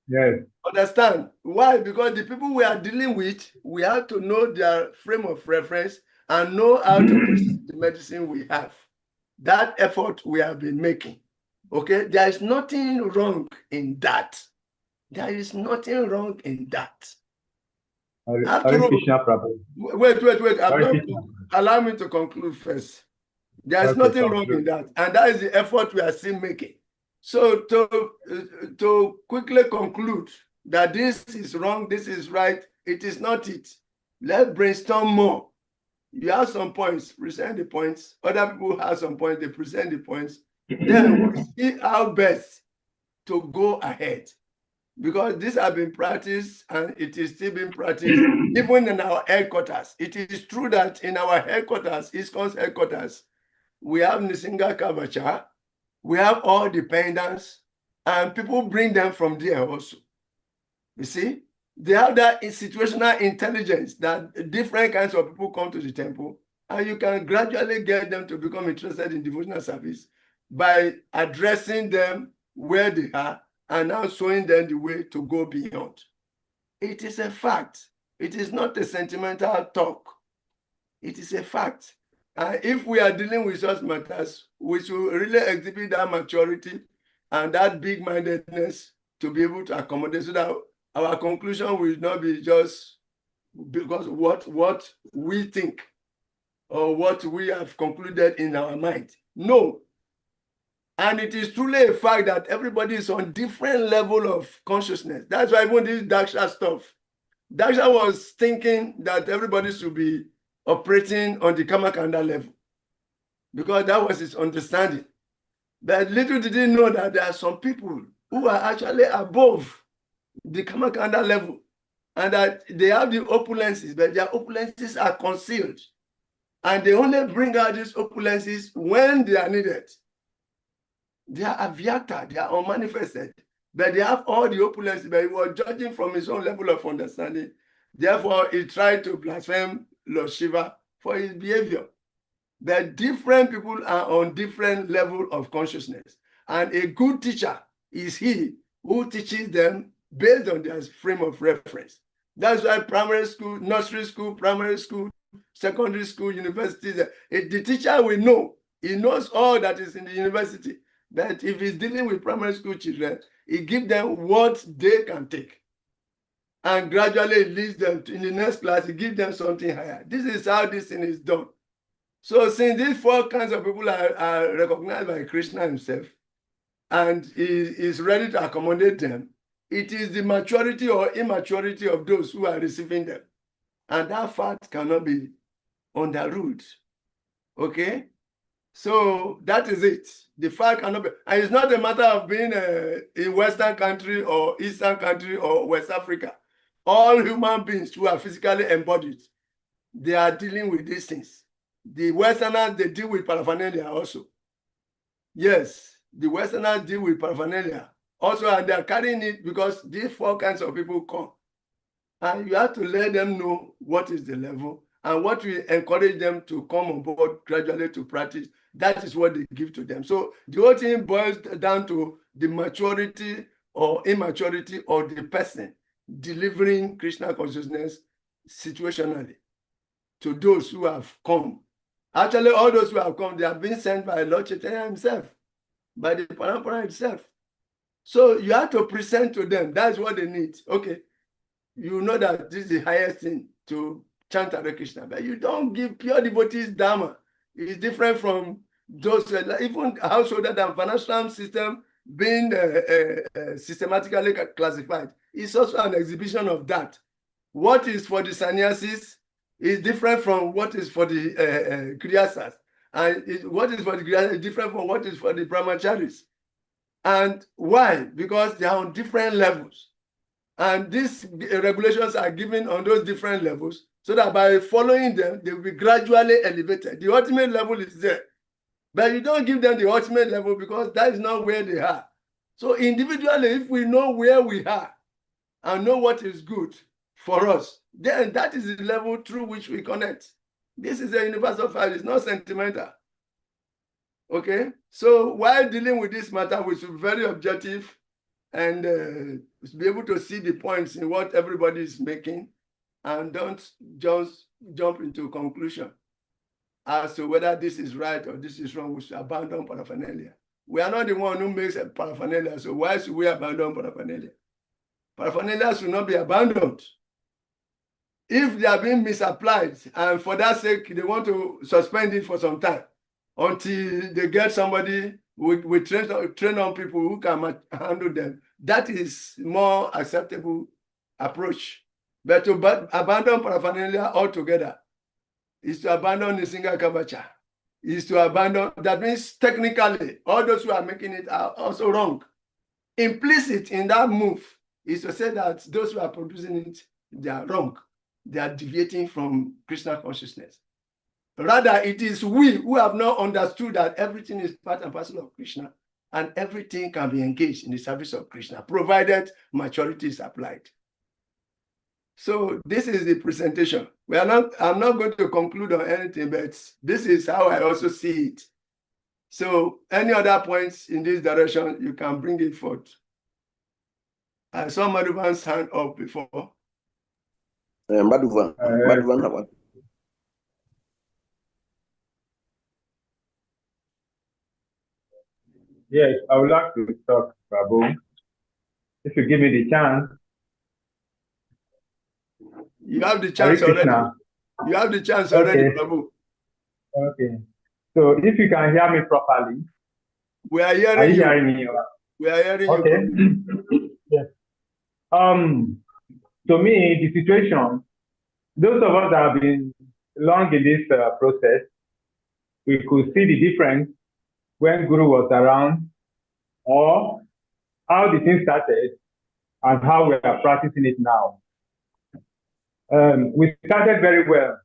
Yes. Understand? Why? Because the people we are dealing with, we have to know their frame of reference and know how to prescribe the medicine we have. That effort we have been making. Okay? There is nothing wrong in that. There is nothing wrong in that. After all, wait. Allow me to conclude first. There is nothing wrong in that. And that is the effort we are still making. So to quickly conclude that this is wrong, this is right, it is not it. Let's brainstorm more. You have some points, present the points. Other people have some points, they present the points. Then we see how best to go ahead. Because these have been practiced and it is still being practiced even in our headquarters. It is true that in our headquarters, ISKCON's headquarters, we have Nisinga Kavacha, we have all dependents, and people bring them from there also. You see, they have that situational intelligence that different kinds of people come to the temple, and you can gradually get them to become interested in devotional service by addressing them where they are and now showing them the way to go beyond. It is a fact. It is not a sentimental talk. It is a fact. And if we are dealing with such matters, we should really exhibit that maturity and that big-mindedness to be able to accommodate so that our conclusion will not be just because what we think or what we have concluded in our mind. No. And it is truly a fact that everybody is on different level of consciousness. That's why even this Daksha stuff, Daksha was thinking that everybody should be operating on the Kamakanda level because that was his understanding. But little did he know that there are some people who are actually above the Kamakanda level and that they have the opulences, but their opulences are concealed. And they only bring out these opulences when they are needed. They are avyakta, they are unmanifested, but they have all the opulences, but he was judging from his own level of understanding. Therefore, he tried to blaspheme Lord Shiva for his behavior. But different people are on different level of consciousness. And a good teacher is he who teaches them based on their frame of reference. That's why primary school, nursery school, primary school, secondary school, universities, the teacher will know. He knows all that is in the university. But if he's dealing with primary school children, he gives them what they can take. And gradually leads them to, in the next class, he gives them something higher. This is how this thing is done. So since these four kinds of people are recognized by Krishna himself, and he is ready to accommodate them, it is the maturity or immaturity of those who are receiving them. And that fact cannot be underruled. Okay? So that is it. The fact cannot be, and it's not a matter of being in Western country or Eastern country or West Africa. All human beings who are physically embodied, they are dealing with these things. The Westerners, they deal with paraphernalia also. Yes, the Westerners deal with paraphernalia also, and they are carrying it because these four kinds of people come. And you have to let them know what is the level and what will encourage them to come on board gradually to practice. That is what they give to them. So the whole thing boils down to the maturity or immaturity of the person delivering Krishna consciousness situationally to those who have come. Actually, all those who have come, they have been sent by Lord Chaitanya himself, by the Parampara itself. So you have to present to them. That's what they need. Okay, you know that this is the highest thing to chant Hare Krishna, but you don't give pure devotees Dharma. It's different from those, even householder than financial system being systematically classified. It's also an exhibition of that. What is for the sannyasis is different from what is for the Kriyasas. And what is for the Kriyasas is different from what is for the brahmacharis. And why? Because they are on different levels. And these regulations are given on those different levels so that by following them, they will be gradually elevated. The ultimate level is there. But you don't give them the ultimate level because that is not where they are. So individually, if we know where we are and know what is good for us, then that is the level through which we connect. This is a universal fact. It's not sentimental. Okay? So while dealing with this matter, we should be very objective and be able to see the points in what everybody is making and don't just jump into conclusion as to whether this is right or this is wrong. We should abandon paraphernalia. We are not the one who makes a paraphernalia, so why should we abandon paraphernalia? Paraphernalia should not be abandoned. If they are being misapplied, and for that sake, they want to suspend it for some time until they get somebody we train on people who can handle them. That is more acceptable approach. But to abandon paraphernalia altogether is to abandon the single kavacha. Is to abandon, that means technically, all those who are making it are also wrong. Implicit in that move is to say that those who are producing it, they are wrong. They are deviating from Krishna consciousness. Rather, it is we who have not understood that everything is part and parcel of Krishna and everything can be engaged in the service of Krishna, provided maturity is applied. So this is the presentation. I'm not going to conclude on anything, but this is how I also see it. So any other points in this direction, you can bring it forth. I saw Madhuvan's hand up before. Madhuvan. Yes, I would like to talk, Babu. If you give me the chance. You have the chance already. You have the chance already, Okay. Babu. Okay. So if you can hear me properly. We are hearing Are you you. hearing me? We are hearing okay. you. Yes. To me, the situation, those of us that have been long in this process, we could see the difference when Guru was around, or how the thing started and how we are practicing it now. We started very well.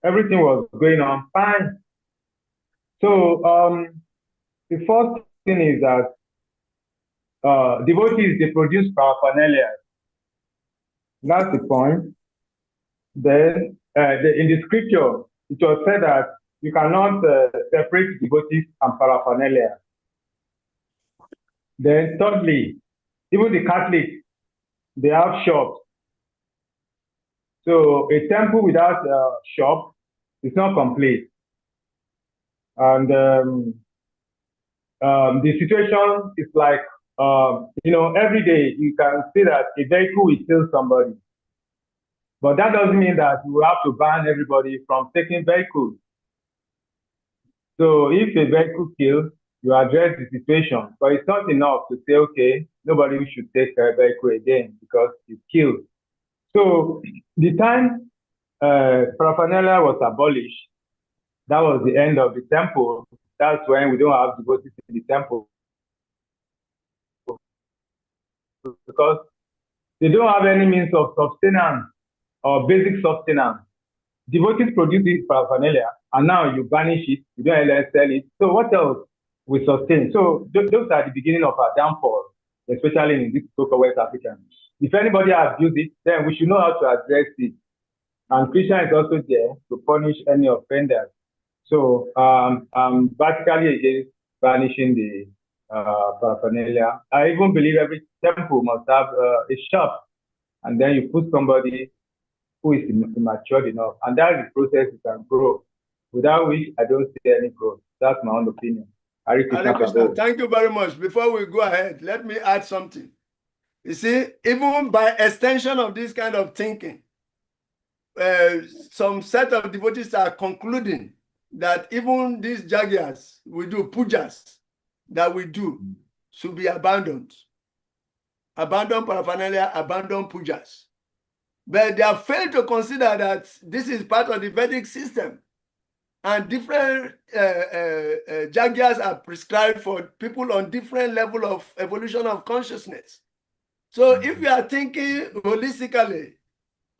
Everything was going on fine. So the first thing is that devotees, they produce paraphernalia. That's the point. Then in the scripture, it was said that you cannot separate devotees and paraphernalia. Then thirdly, even the Catholics, they have shops. So a temple without a shop is not complete. And the situation is like, every day you can see that a vehicle will kill somebody. But that doesn't mean that you have to ban everybody from taking vehicles. So if a vehicle kills, you address the situation, but it's not enough to say, okay, nobody should take a vehicle again because it killed. So the time paraphernalia was abolished, that was the end of the temple. That's when we don't have devotees in the temple, because they don't have any means of sustenance or basic sustenance. Devotees produce this paraphernalia, and now you banish it, you don't let sell it. So what else will sustain? So those are the beginning of our downfall, especially in this so-called West Africa. If anybody abuses it, then we should know how to address it. And Krishna is also there to punish any offenders. So I'm practically against banishing the paraphernalia. I even believe every temple must have a shop, and then you put somebody who is matured enough, and that's the process you can grow. Without which, I don't see any growth. That's my own opinion. Hare Krishna, thank you very much. Before we go ahead, let me add something. You see, even by extension of this kind of thinking, some set of devotees are concluding that even these jagyas we do, pujas that we do, should be abandoned. Abandon paraphernalia, abandon pujas. But they have failed to consider that this is part of the Vedic system. And different jagyas are prescribed for people on different level of evolution of consciousness. So if we are thinking holistically,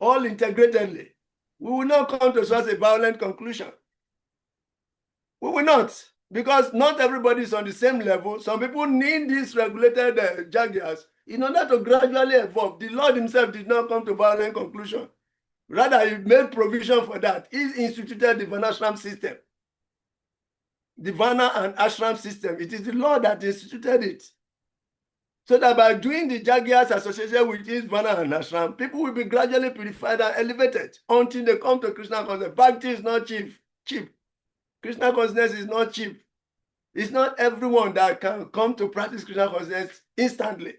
all integratedly, we will not come to such a violent conclusion. We will not, because not everybody is on the same level. Some people need these regulated jagyas in order to gradually evolve. The Lord himself did not come to violent conclusion. Rather, he made provision for that. He instituted the Varnashram system. The Varna and Ashram system. It is the Lord that instituted it. So that by doing the jagyas associated with this Varna and Ashram, people will be gradually purified and elevated until they come to Krishna consciousness. Bhakti is not cheap. Krishna consciousness is not cheap. It's not everyone that can come to practice Krishna consciousness instantly.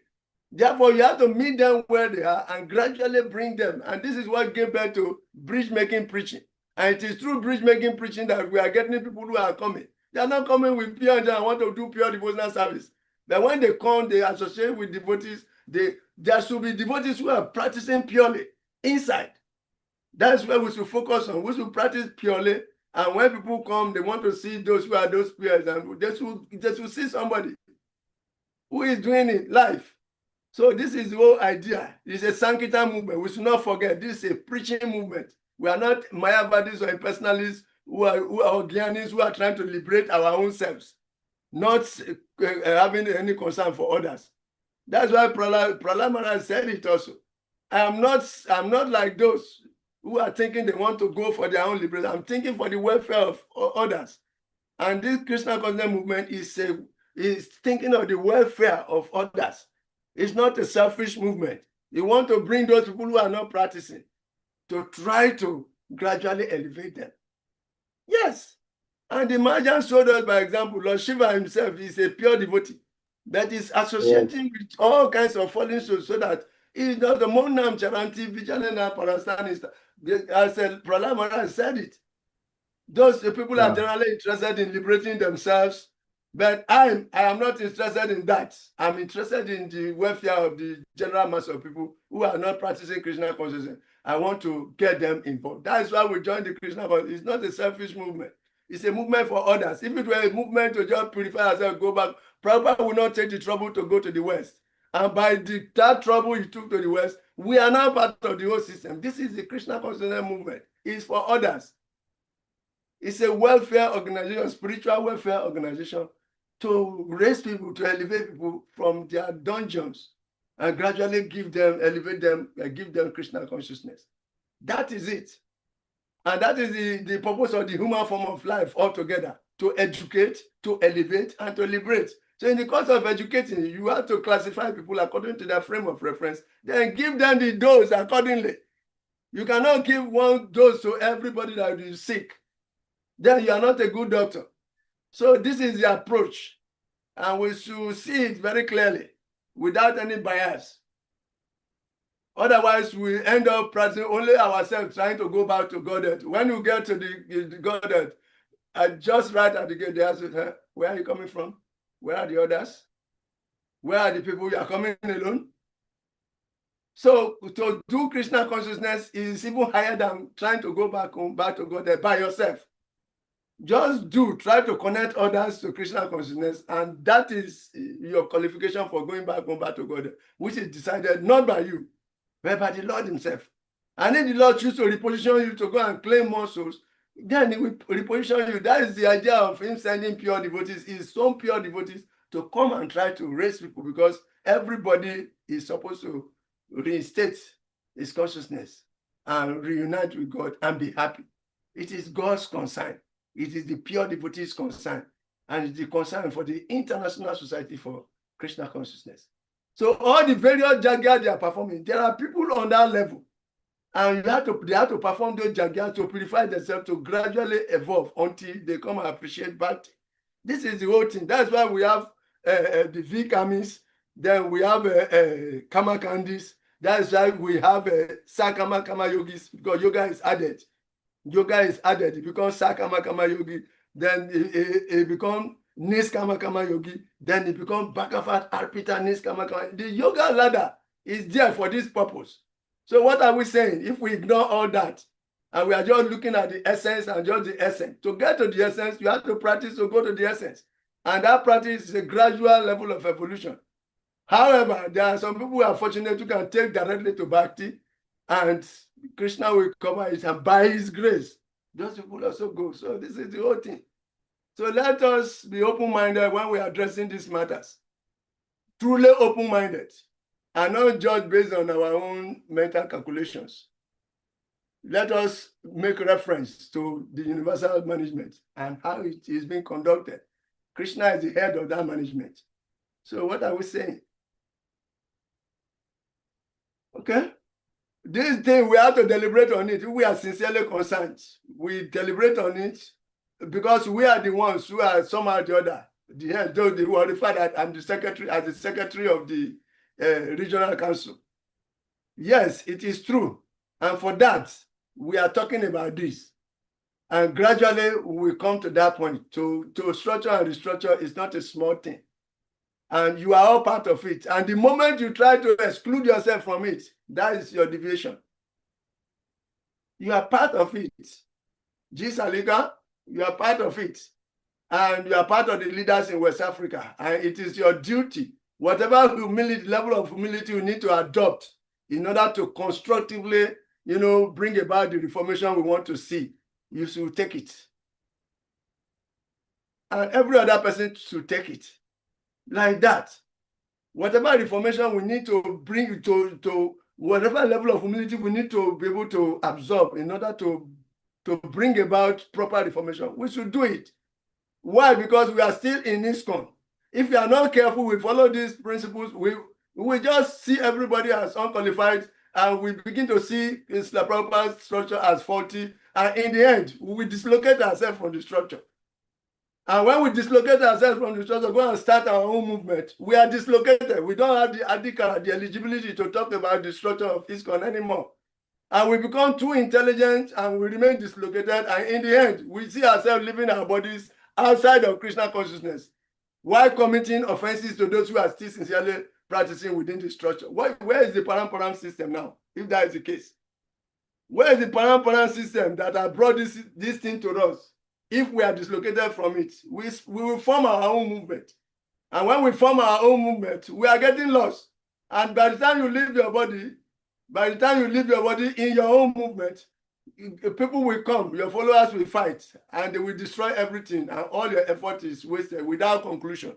Therefore, you have to meet them where they are and gradually bring them. And this is what gave birth to bridge-making preaching. And it is through bridge-making preaching that we are getting people who are coming. They are not coming with pure and want to do pure devotional service. But when they come, they associate with devotees. There should be devotees who are practicing purely inside. That's where we should focus on. We should practice purely. And when people come, they want to see those who are those pures. And they should see somebody who is doing it live. So this is the whole idea. It's a Sankirtan movement. We should not forget this is a preaching movement. We are not Mayavadis or impersonalists who are Gyanis who are trying to liberate our own selves, not having any concern for others. That's why Prahlad Maharaj said it also. I'm not like those who are thinking they want to go for their own liberation. I'm thinking for the welfare of others. And this Krishna consciousness movement is thinking of the welfare of others. It's not a selfish movement. You want to bring those people who are not practicing to try to gradually elevate them. Yes. And the Mahajans showed us, by example, Lord Shiva himself is a pure devotee that is associating with all kinds of fallen souls so that he is not the Monam Charanti, Vijalena Parastanista. As Prahlad Maharaj said it. Those people are generally interested in liberating themselves, but I am not interested in that. I'm interested in the welfare of the general mass of people who are not practicing Krishna consciousness. I want to get them involved. That's why we joined the Krishna consciousness. It's not a selfish movement. It's a movement for others. If it were a movement to just purify ourselves, go back, Prabhupada will not take the trouble to go to the West. And by that trouble he took to the West, we are now part of the whole system. This is the Krishna consciousness movement. It's for others. It's a welfare organization, spiritual welfare organization to raise people, to elevate people from their dungeons and gradually elevate them, give them Krishna consciousness. That is it. And that is the purpose of the human form of life altogether, to educate, to elevate, and to liberate. So in the course of educating, you have to classify people according to their frame of reference, then give them the dose accordingly. You cannot give one dose to everybody that is sick. Then you are not a good doctor. So this is the approach. And we should see it very clearly without any bias. Otherwise, we end up practicing only ourselves, trying to go back to Godhead. When you get to the Godhead, just right at the gate, they ask you, where are you coming from? Where are the others? Where are the people you are coming alone? So to do Krishna consciousness is even higher than trying to go back to Godhead by yourself. Just try to connect others to Krishna consciousness, and that is your qualification for going back to Godhead, which is decided not by you, but by the Lord himself. And if the Lord chooses to reposition you to go and claim more souls, then he will reposition you. That is the idea of him sending pure devotees, is some pure devotees to come and try to raise people, because everybody is supposed to reinstate his consciousness and reunite with God and be happy. It is God's concern. It is the pure devotees' concern, and it's the concern for the International Society for Krishna Consciousness. So all the various jagyas they are performing, there are people on that level, and they have to perform those jagyas to purify themselves, to gradually evolve until they come and appreciate Bhakti. This is the whole thing. That's why we have the V-Kamis, then we have Kama Kandis. That's why we have Sakama Kama Yogis, because yoga is added. Yoga is added. It becomes Sakama Kama Yogi. Then it becomes Niskama Kama Yogi. Then it becomes Bhakafat Arpita Niskama Kama. The yoga ladder is there for this purpose. So what are we saying? If we ignore all that, and we are just looking at the essence and just the essence, to get to the essence, you have to practice to go to the essence. And that practice is a gradual level of evolution. However, there are some people who are fortunate who can take directly to Bhakti, and Krishna will cover it, and by his grace, those people also go. So this is the whole thing. So let us be open-minded when we are addressing these matters. Truly open-minded, and not judge based on our own mental calculations. Let us make reference to the universal management and how it is being conducted. Krishna is the head of that management. So what are we saying? Okay? This thing, we have to deliberate on it. If we are sincerely concerned, we deliberate on it, because we are the ones who are somehow or the other. The head, those who are referred that I'm the secretary, as the secretary of the regional council. Yes, it is true. And for that, we are talking about this. And gradually, we come to that point. To structure and restructure is not a small thing. And you are all part of it. And the moment you try to exclude yourself from it, that is your deviation. You are part of it. G. Salika, you are part of it. And you are part of the leaders in West Africa. And it is your duty, whatever humility, level of humility you need to adopt in order to constructively, bring about the reformation we want to see, you should take it. And every other person should take it. Like that. Whatever reformation we need to bring to whatever level of humility we need to be able to absorb in order to bring about proper reformation, we should do it. Why? Because we are still in ISKCON. If we are not careful, we follow these principles, we just see everybody as unqualified, and we begin to see the proper structure as faulty, and in the end, we dislocate ourselves from the structure. And when we dislocate ourselves from the structure, go and start our own movement, we are dislocated. We don't have the adhikar, the eligibility to talk about the structure of ISKCON anymore. And we become too intelligent, and we remain dislocated. And in the end, we see ourselves living our bodies outside of Krishna consciousness, while committing offenses to those who are still sincerely practicing within the structure. Where is the Paramparam system now, if that is the case? Where is the Paramparam system that has brought this thing to us? If we are dislocated from it, we will form our own movement. And when we form our own movement, we are getting lost. And by the time you leave your body, in your own movement, people will come, your followers will fight, and they will destroy everything, and all your effort is wasted without conclusion.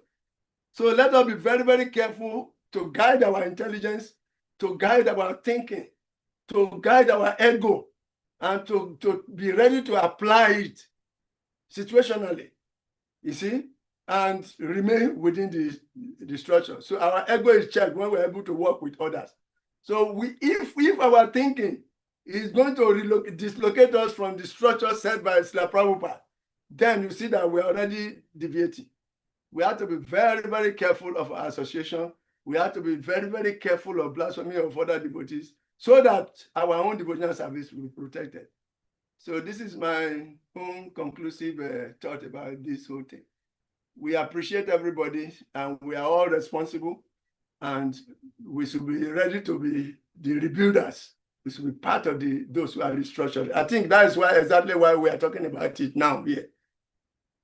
So let us be very, very careful to guide our intelligence, to guide our thinking, to guide our ego, and to be ready to apply it situationally, you see, and remain within the structure. So our ego is checked when we're able to work with others. So if our thinking is going to dislocate us from the structure set by Srila Prabhupada, then you see that we're already deviating. We have to be very, very careful of our association. We have to be very, very careful of blasphemy of other devotees so that our own devotional service will be protected. So this is my own conclusive thought about this whole thing. We appreciate everybody and we are all responsible, and we should be ready to be the rebuilders. We should be part of those who are restructured. I think that is exactly why we are talking about it now here.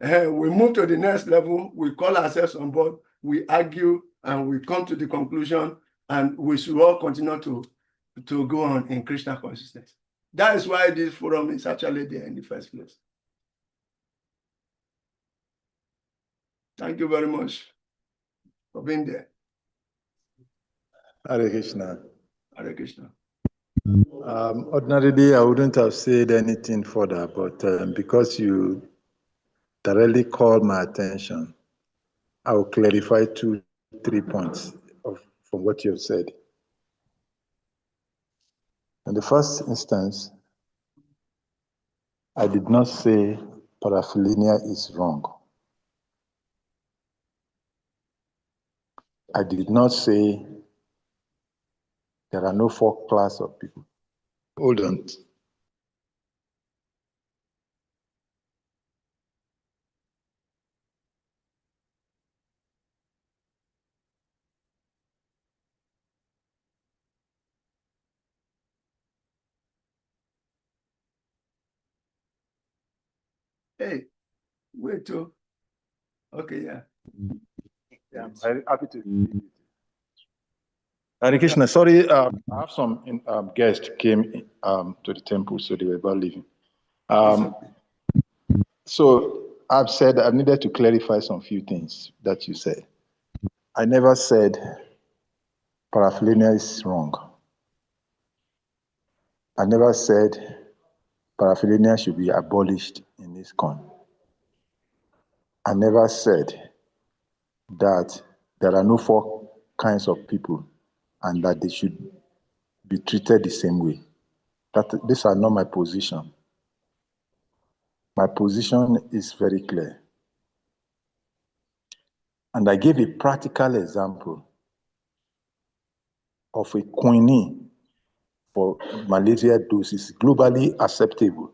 We move to the next level, we call ourselves on board, we argue, and we come to the conclusion, and we should all continue to go on in Krishna consciousness. That is why this forum is actually there in the first place. Thank you very much for being there. Hare Krishna. Hare Krishna. Ordinarily, I wouldn't have said anything further, but because you directly called my attention, I will clarify 2-3 points from what you have said. In the first instance, I did not say paraphernalia is wrong. I did not say there are no 4 classes of people. Hold on. Hey, wait too. Okay, yeah. Yeah, I'm very happy to. Hare Krishna, sorry, I have some guests came to the temple, so they were about leaving. So I've said I needed to clarify some few things that you said. I never said paraphernalia is wrong. I never said paraphernalia should be abolished in this ISKCON. I never said that there are no 4 kinds of people and that they should be treated the same way. These are not my position. My position is very clear. And I gave a practical example of a quinine for malaria doses globally acceptable.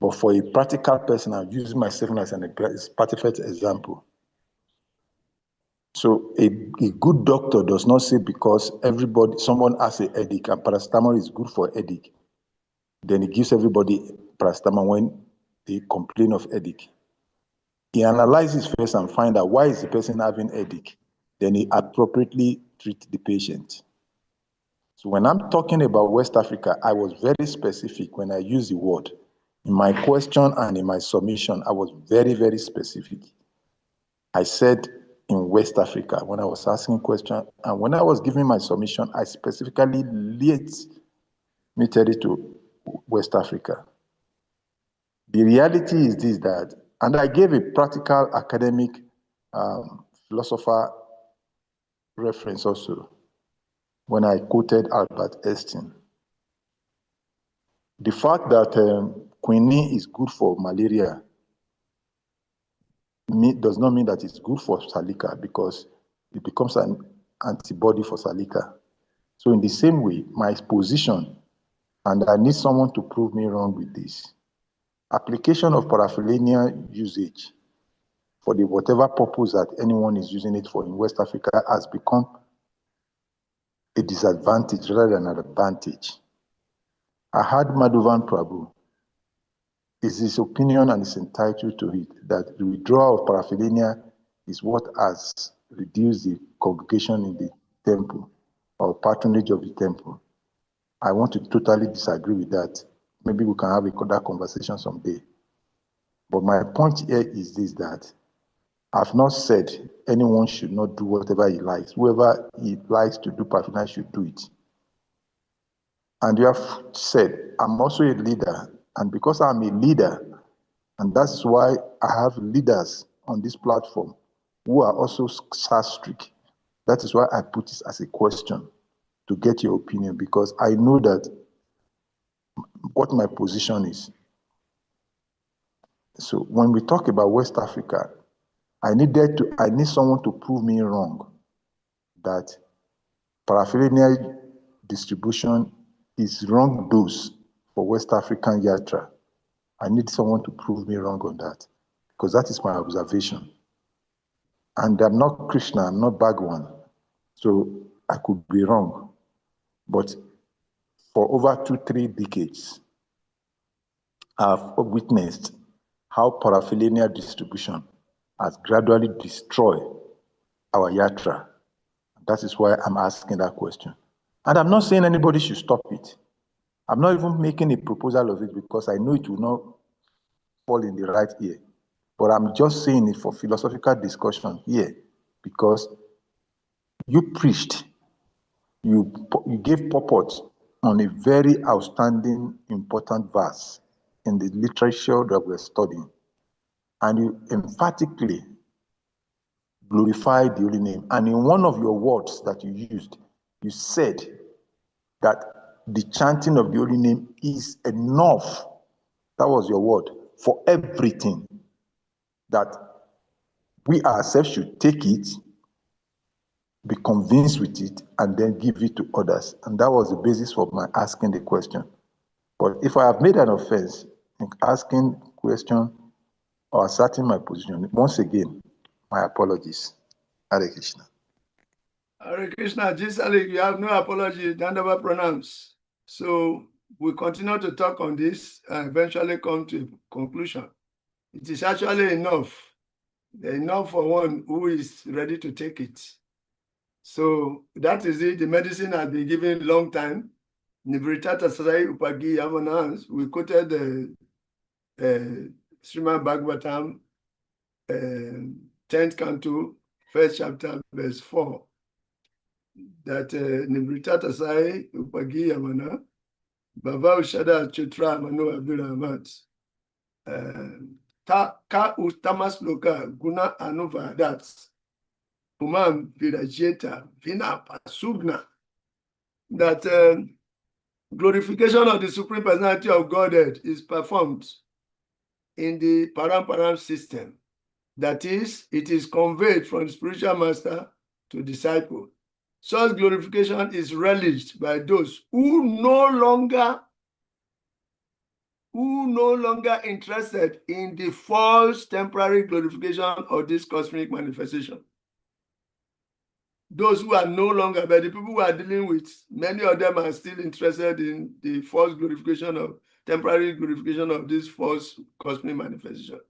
But for a practical person, I'm using myself as a perfect example. So a good doctor does not say because someone has a headache and paracetamol is good for headache, then he gives everybody paracetamol when they complain of headache. He analyzes first and finds out why is the person having headache. Then he appropriately treats the patient. So when I'm talking about West Africa, I was very specific when I used the word. In my question and in my submission, I was very, very specific. I said in West Africa when I was asking questions, and when I was giving my submission, I specifically limited it to West Africa. The reality is this, that, and I gave a practical academic philosopher reference also when I quoted Albert Einstein. The fact that quinine is good for malaria does not mean that it's good for Salika, because it becomes an antibody for Salika. So in the same way, my position, and I need someone to prove me wrong with this, application of paraphernalia usage for the whatever purpose that anyone is using it for in West Africa has become a disadvantage rather than an advantage. I heard Madhavan Prabhu. It's his opinion and is entitled to it that the withdrawal of paraphernalia is what has reduced the congregation in the temple or patronage of the temple. I want to totally disagree with that. Maybe we can have that conversation someday. But my point here is this, that I've not said anyone should not do whatever he likes. Whoever he likes to do paraphernalia should do it. And you have said, I'm also a leader. And because I'm a leader, and that's why I have leaders on this platform who are also strict. That is why I put this as a question to get your opinion, because I know that what my position is. So when we talk about West Africa, I need someone to prove me wrong, that paraphernalia distribution is wrong dose for West African yatra. I need someone to prove me wrong on that, because that is my observation. And I'm not Krishna, I'm not Bhagwan, so I could be wrong. But for over 2-3 decades, I've witnessed how paraphernalia distribution has gradually destroyed our yatra. That is why I'm asking that question. And I'm not saying anybody should stop it. I'm not even making a proposal of it, because I know it will not fall in the right ear. But I'm just saying it for philosophical discussion here, because you preached, you gave purport on a very outstanding, important verse in the literature that we're studying. And you emphatically glorified the holy name. And in one of your words that you used, you said that the chanting of the holy name is enough. That was your word for everything. That we ourselves should take it, be convinced with it, and then give it to others. And that was the basis for my asking the question. But if I have made an offense in asking question or asserting my position, once again, my apologies. Hare Krishna. Hare Krishna, you have no apology, don't ever pronounce. So we continue to talk on this and eventually come to a conclusion. It is actually enough for one who is ready to take it. So that is it. The medicine has been given long time. Nivritata Sarai Upagi Yamanans, we quoted the Srimad Bhagavatam, 10th canto, 1st chapter, verse 4. That Nivritata Sarai Upagi Yamana, Bava Ushada Chutra Manu Abdurrahmat. Ka Ustamas Loka Guna Anuva, that's Umam Virajeta Vina Pasugna. That glorification of the Supreme Personality of Godhead is performed in the Paramparam system. That is, it is conveyed from the spiritual master to disciple. Such glorification is relished by those who no longer interested in the false temporary glorification of this cosmic manifestation. Those who are no longer, but the people who are dealing with, many of them are still interested in the false glorification of, temporary glorification of this false cosmic manifestation.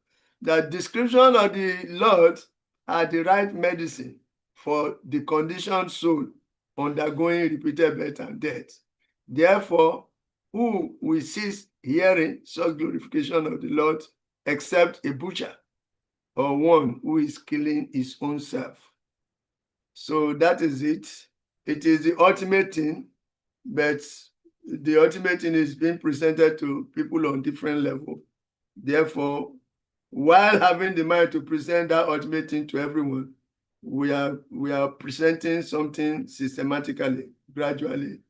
The description of the Lord are the right medicine for the conditioned soul undergoing repeated birth and death. Therefore, who will cease hearing such glorification of the Lord except a butcher or one who is killing his own self? So that is it. It is the ultimate thing, but the ultimate thing is being presented to people on different levels. Therefore, while having the mind to present that ultimate thing to everyone, we are presenting something systematically, gradually,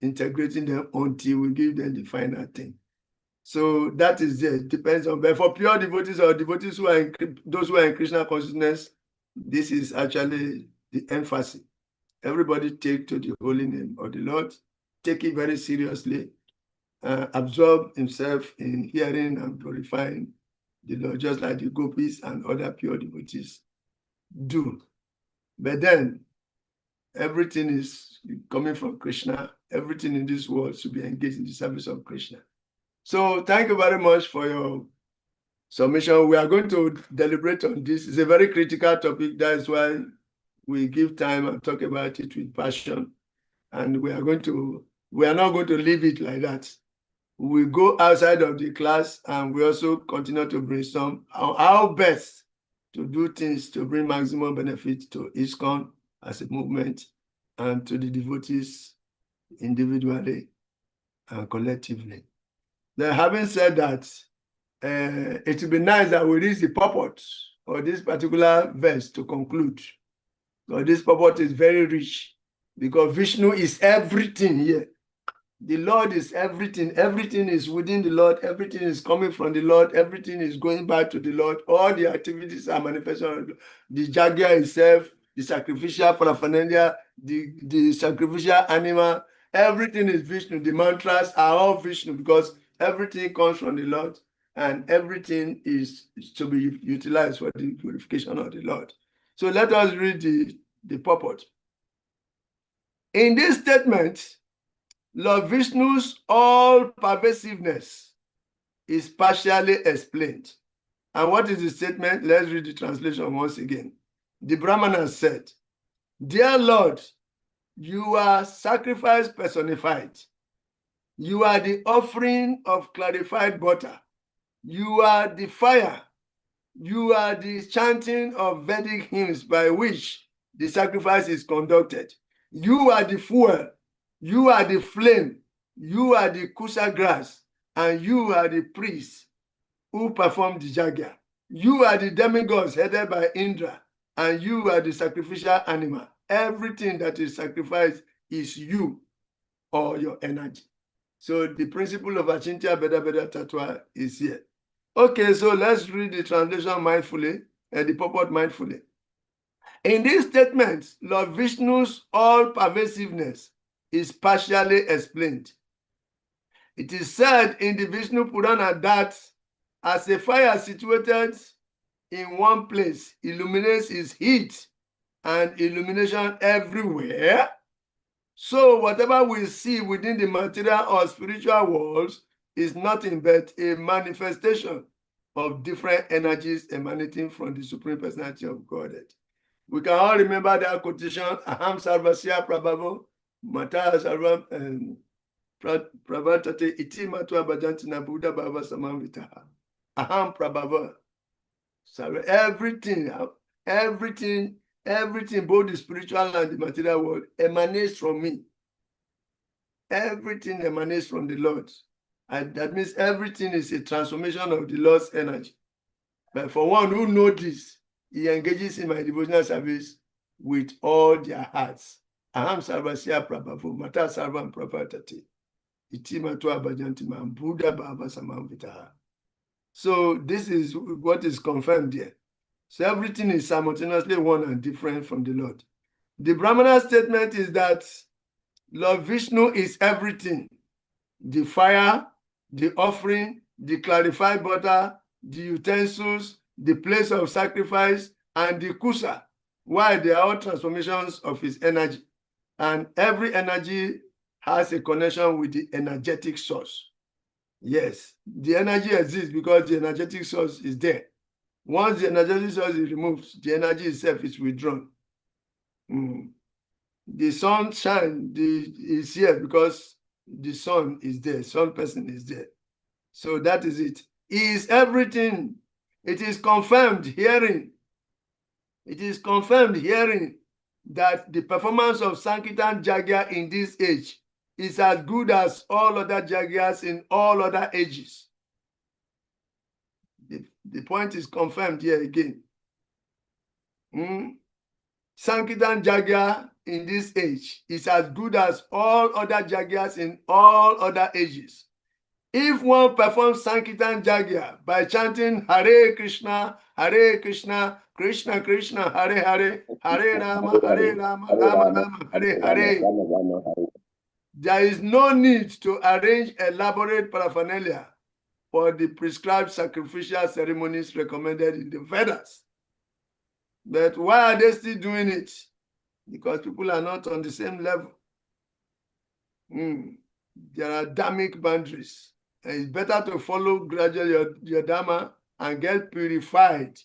integrating them until we give them the final thing. So that is it. Depends on, but for pure devotees or devotees who are those who are in Krishna consciousness, this is actually the emphasis. Everybody take to the holy name of the Lord, take it very seriously, absorb himself in hearing and glorifying the Lord, just like the gopis and other pure devotees do. But then everything is coming from Krishna. Everything in this world should be engaged in the service of Krishna. So thank you very much for your submission. We are going to deliberate on this. It's a very critical topic. That is why we give time and talk about it with passion. And we are not going to leave it like that. We go outside of the class and we also continue to brainstorm on how best to do things to bring maximum benefit to ISKCON as a movement and to the devotees individually and collectively. Then having said that, it would be nice that we read the purport of this particular verse to conclude. So this purport is very rich because Vishnu is everything here. The Lord is everything. Everything is within the Lord. Everything is coming from the Lord. Everything is going back to the Lord. All the activities are manifestation. The jaguar itself, the sacrificial paraphernalia, the sacrificial animal, everything is Vishnu. The mantras are all Vishnu because everything comes from the Lord and everything is to be utilized for the purification of the Lord. So let us read the purport. In this statement, Lord Vishnu's all-pervasiveness is partially explained. And what is the statement? Let's read the translation once again. The Brahmana said, "Dear Lord, you are sacrifice personified. You are the offering of clarified butter. You are the fire. You are the chanting of Vedic hymns by which the sacrifice is conducted. You are the fuel. You are the flame. You are the kusa grass. And you are the priest who perform the jaguar. You are the demigods headed by Indra. And you are the sacrificial animal. Everything that is sacrificed is you or your energy." So the principle of Achintya Beda Beda Tattva is here. Okay, so let's read the translation mindfully and the purport mindfully. In this statement, Lord Vishnu's all-pervasiveness is partially explained. It is said in the Vishnu Purana that as a fire situated in one place illuminates its heat and illumination everywhere, so whatever we see within the material or spiritual worlds is nothing but a manifestation of different energies emanating from the Supreme Personality of Godhead. We can all remember that quotation, Aham Sarvasya Prabhavo, Mata Sarvam Prabhatate Iti Matwa Bhajantina Buddha Bhava Samamvitaha. Aham Prabhava. So everything, both the spiritual and the material world, emanates from me. Everything emanates from the Lord. And that means everything is a transformation of the Lord's energy. But for one who knows this, he engages in my devotional service with all their hearts. Aham Sarvasya Prabhavu, Mata Sarvam Prabhatate, Iti Matwa Bhajantima, Buddha Bhava Samamvitaha. So this is what is confirmed here. So everything is simultaneously one and different from the Lord. The Brahmana statement is that Lord Vishnu is everything. The fire, the offering, the clarified butter, the utensils, the place of sacrifice, and the kusa. Why? They are all transformations of his energy. And every energy has a connection with the energetic source. Yes, the energy exists because the energetic source is there. Once the energetic source is removed, the energy itself is withdrawn. The sun shine is here because the sun is there, sun person is there. So that is it. He is everything. It is confirmed hearing. It is confirmed hearing that the performance of Sankirtan Jaguar in this age is as good as all other Jaguars in all other ages. The point is confirmed here again. Sankirtan Jaguar in this age is as good as all other Jaguars in all other ages. If one performs Sankirtan Jaguar by chanting Hare Krishna, Krishna Krishna, Hare Hare, Hare Rama, Rama Rama, Hare Hare, there is no need to arrange elaborate paraphernalia for the prescribed sacrificial ceremonies recommended in the Vedas. But why are they still doing it? Because people are not on the same level. There are dharmic boundaries. And it's better to follow gradually your dharma and get purified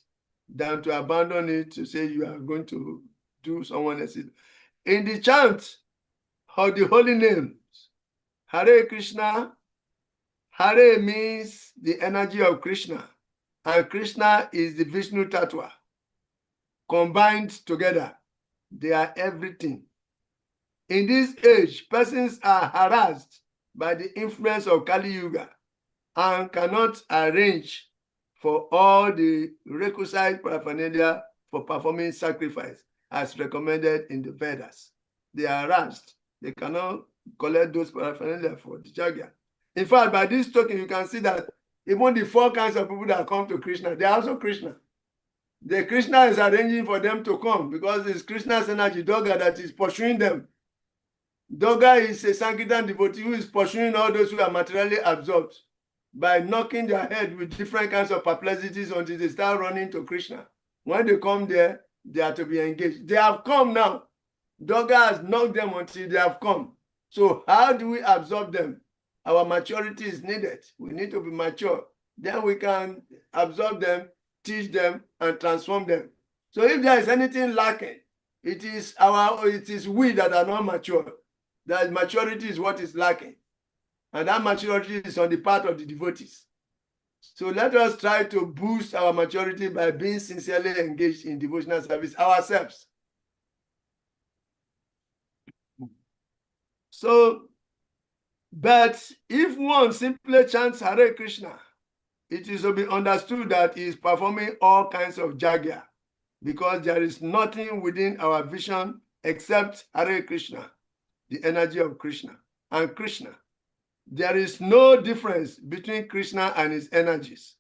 than to abandon it to say you are going to do someone else's. In the chant of the holy names, Hare Krishna, Hare means the energy of Krishna, and Krishna is the Vishnu Tattva. Combined together, they are everything. In this age, persons are harassed by the influence of Kali Yuga and cannot arrange for all the requisite paraphernalia for performing sacrifice as recommended in the Vedas. They are harassed They cannot collect those paraphernalia for the Jagya. In fact, by this token, you can see that even the 4 kinds of people that come to Krishna, they are also Krishna. The Krishna is arranging for them to come because it's Krishna's energy, Durga, that is pursuing them. Durga is a Sankirtan devotee who is pursuing all those who are materially absorbed by knocking their head with different kinds of perplexities until they start running to Krishna. When they come there, they are to be engaged. They have come now. Durga has knocked them until they have come. So how do we absorb them? Our maturity is needed. We need to be mature. Then we can absorb them, teach them, and transform them. So if there is anything lacking, it is we that are not mature. That maturity is what is lacking. And that maturity is on the part of the devotees. So let us try to boost our maturity by being sincerely engaged in devotional service ourselves. So, but if one simply chants Hare Krishna, it is to be understood that he is performing all kinds of jagya, because there is nothing within our vision except Hare Krishna, the energy of Krishna, and Krishna. There is no difference between Krishna and his energies.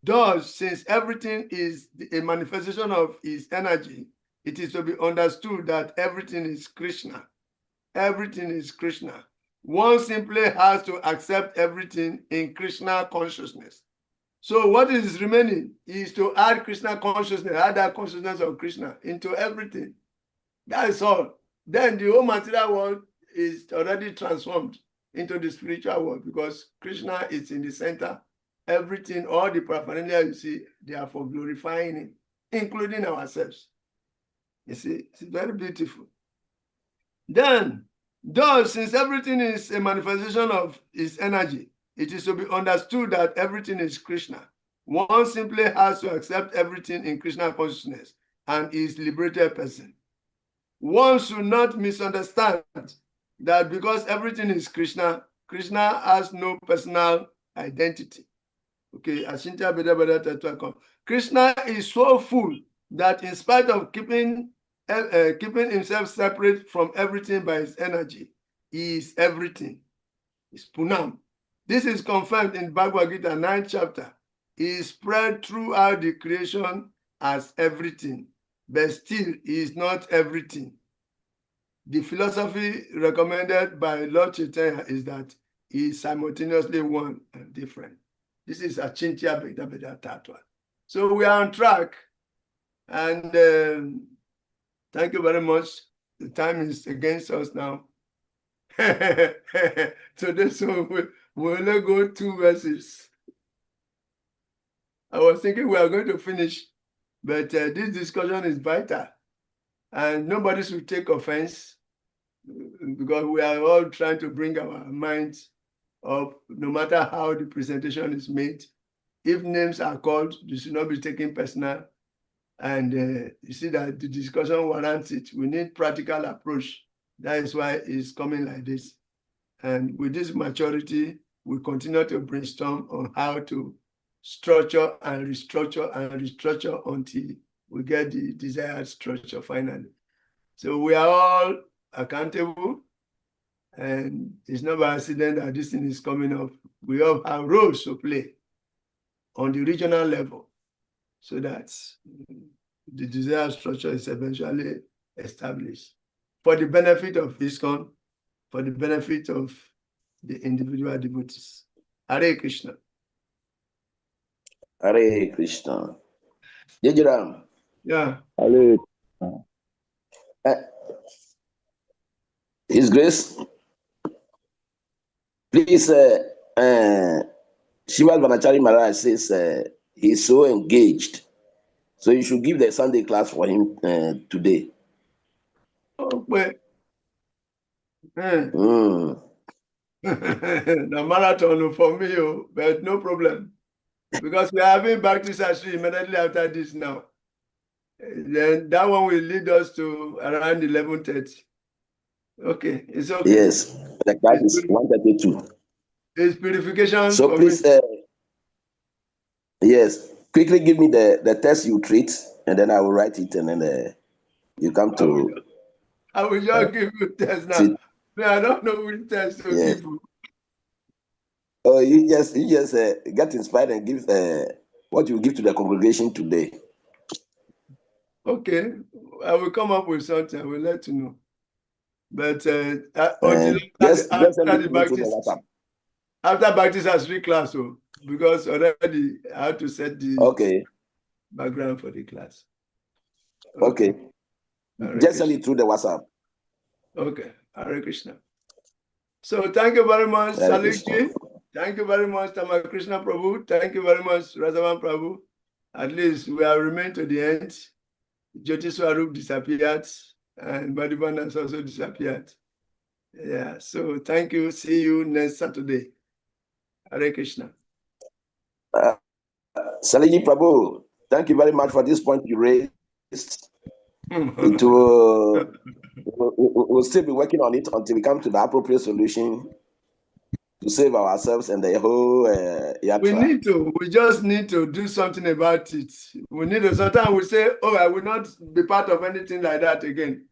Thus, since everything is a manifestation of his energy, it is to be understood that everything is Krishna. Everything is Krishna. One simply has to accept everything in Krishna consciousness. So what is remaining is to add Krishna consciousness, add that consciousness of Krishna into everything. That is all. Then the whole material world is already transformed into the spiritual world because Krishna is in the center. Everything, all the paraphernalia you see, they are for glorifying him, including ourselves. You see, it's very beautiful. Then, thus, since everything is a manifestation of his energy, it is to be understood that everything is Krishna. One simply has to accept everything in Krishna consciousness and is liberated person. One should not misunderstand that because everything is Krishna, Krishna has no personal identity. Okay, Ashintya Beda Beda Tatwa. Krishna is so full that in spite of keeping himself separate from everything by his energy, he is everything. It's Punam. This is confirmed in Bhagavad Gita 9th chapter. He is spread throughout the creation as everything, but still he is not everything. The philosophy recommended by Lord Chaitanya is that he is simultaneously one and different. This is Achintya Beda Beda Tattva. So we are on track, and thank you very much. The time is against us now. So this one we'll only go 2 verses. I was thinking we are going to finish, but this discussion is vital, and nobody should take offense because we are all trying to bring our minds up, no matter how the presentation is made. If names are called, they should not be taken personal. And you see that the discussion warrants it. We need practical approach. That is why it's coming like this. And with this maturity, we continue to brainstorm on how to structure and restructure until we get the desired structure finally. So we are all accountable, and it's not by accident that this thing is coming up. We all have roles to play on the regional level so that the desired structure is eventually established for the benefit of ISKCON, for the benefit of the individual devotees. Hare Krishna. Hare Krishna. Jejiram. Yeah. Hare His Grace, please, Shiva Vanachari Maharaj says he's so engaged. So you should give the Sunday class for him today. Oh, well. Mm. The marathon for me, but no problem. Because we are having Bhakti Sastri immediately after this now. Then that one will lead us to around 11:30. Okay, it's okay. Yes, the class is 1:32. It's purification. So please, yes, quickly give me the test you treat, and then I will write it, and then you come to. I will just give you test now. I don't know which test to Yeah. give you. Oh, you just get inspired and give what you give to the congregation today. Okay, I will come up with something. I will let you know. But until Just send after it the to me through the Baptist, WhatsApp. after Baptist has free class, so because already I have to set the Okay. background for the class. Okay. Hare Just send Krishna. it through the WhatsApp. Okay, Hare Krishna. So thank you very much, Hare Krishna. Saliki. Thank you very much, Krishna Prabhu. Thank you very much, Razavan Prabhu. At least we have remained to the end. Jyoti Swarup disappeared, and Madhuban has also disappeared. Yeah, so thank you. See you next Saturday. Hare Krishna. Saliji Prabhu, thank you very much for this point you raised. We'll still be working on it until we come to the appropriate solution to save ourselves and the whole yatra. We just need to do something about it. We need to, sometimes we say, oh, I will not be part of anything like that again.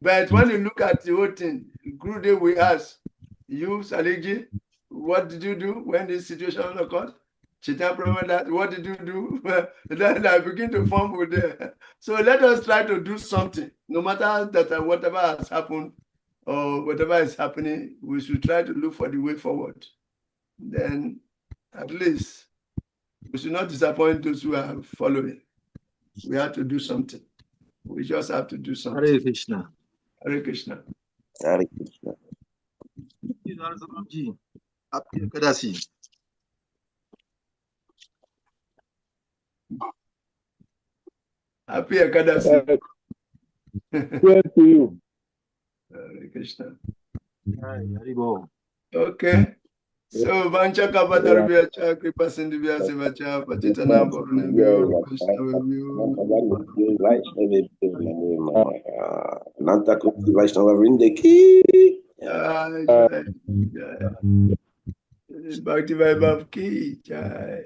But when you look at the whole thing, Gurudev we ask, you, Saliji, what did you do when this situation occurred? Chitan Prabhu, what did you do? Then I begin to fumble there. So let us try to do something. No matter that whatever has happened or whatever is happening, we should try to look for the way forward. Then at least we should not disappoint those who are following. We have to do something. We just have to do something. Hare Krishna. Hare Krishna. Hare Krishna. Happy Ekadasi. Happy Ekadasi. Same to you. Hare Krishna. Haribo. Okay. So Vancha Kapatarvya Kripa Sindhivya Sivacha Patitanam Purunavyo Krishna Vavyo. Nanta Kuti Vaishnava Vrindeki. Bhakti Vaibhav ki jai.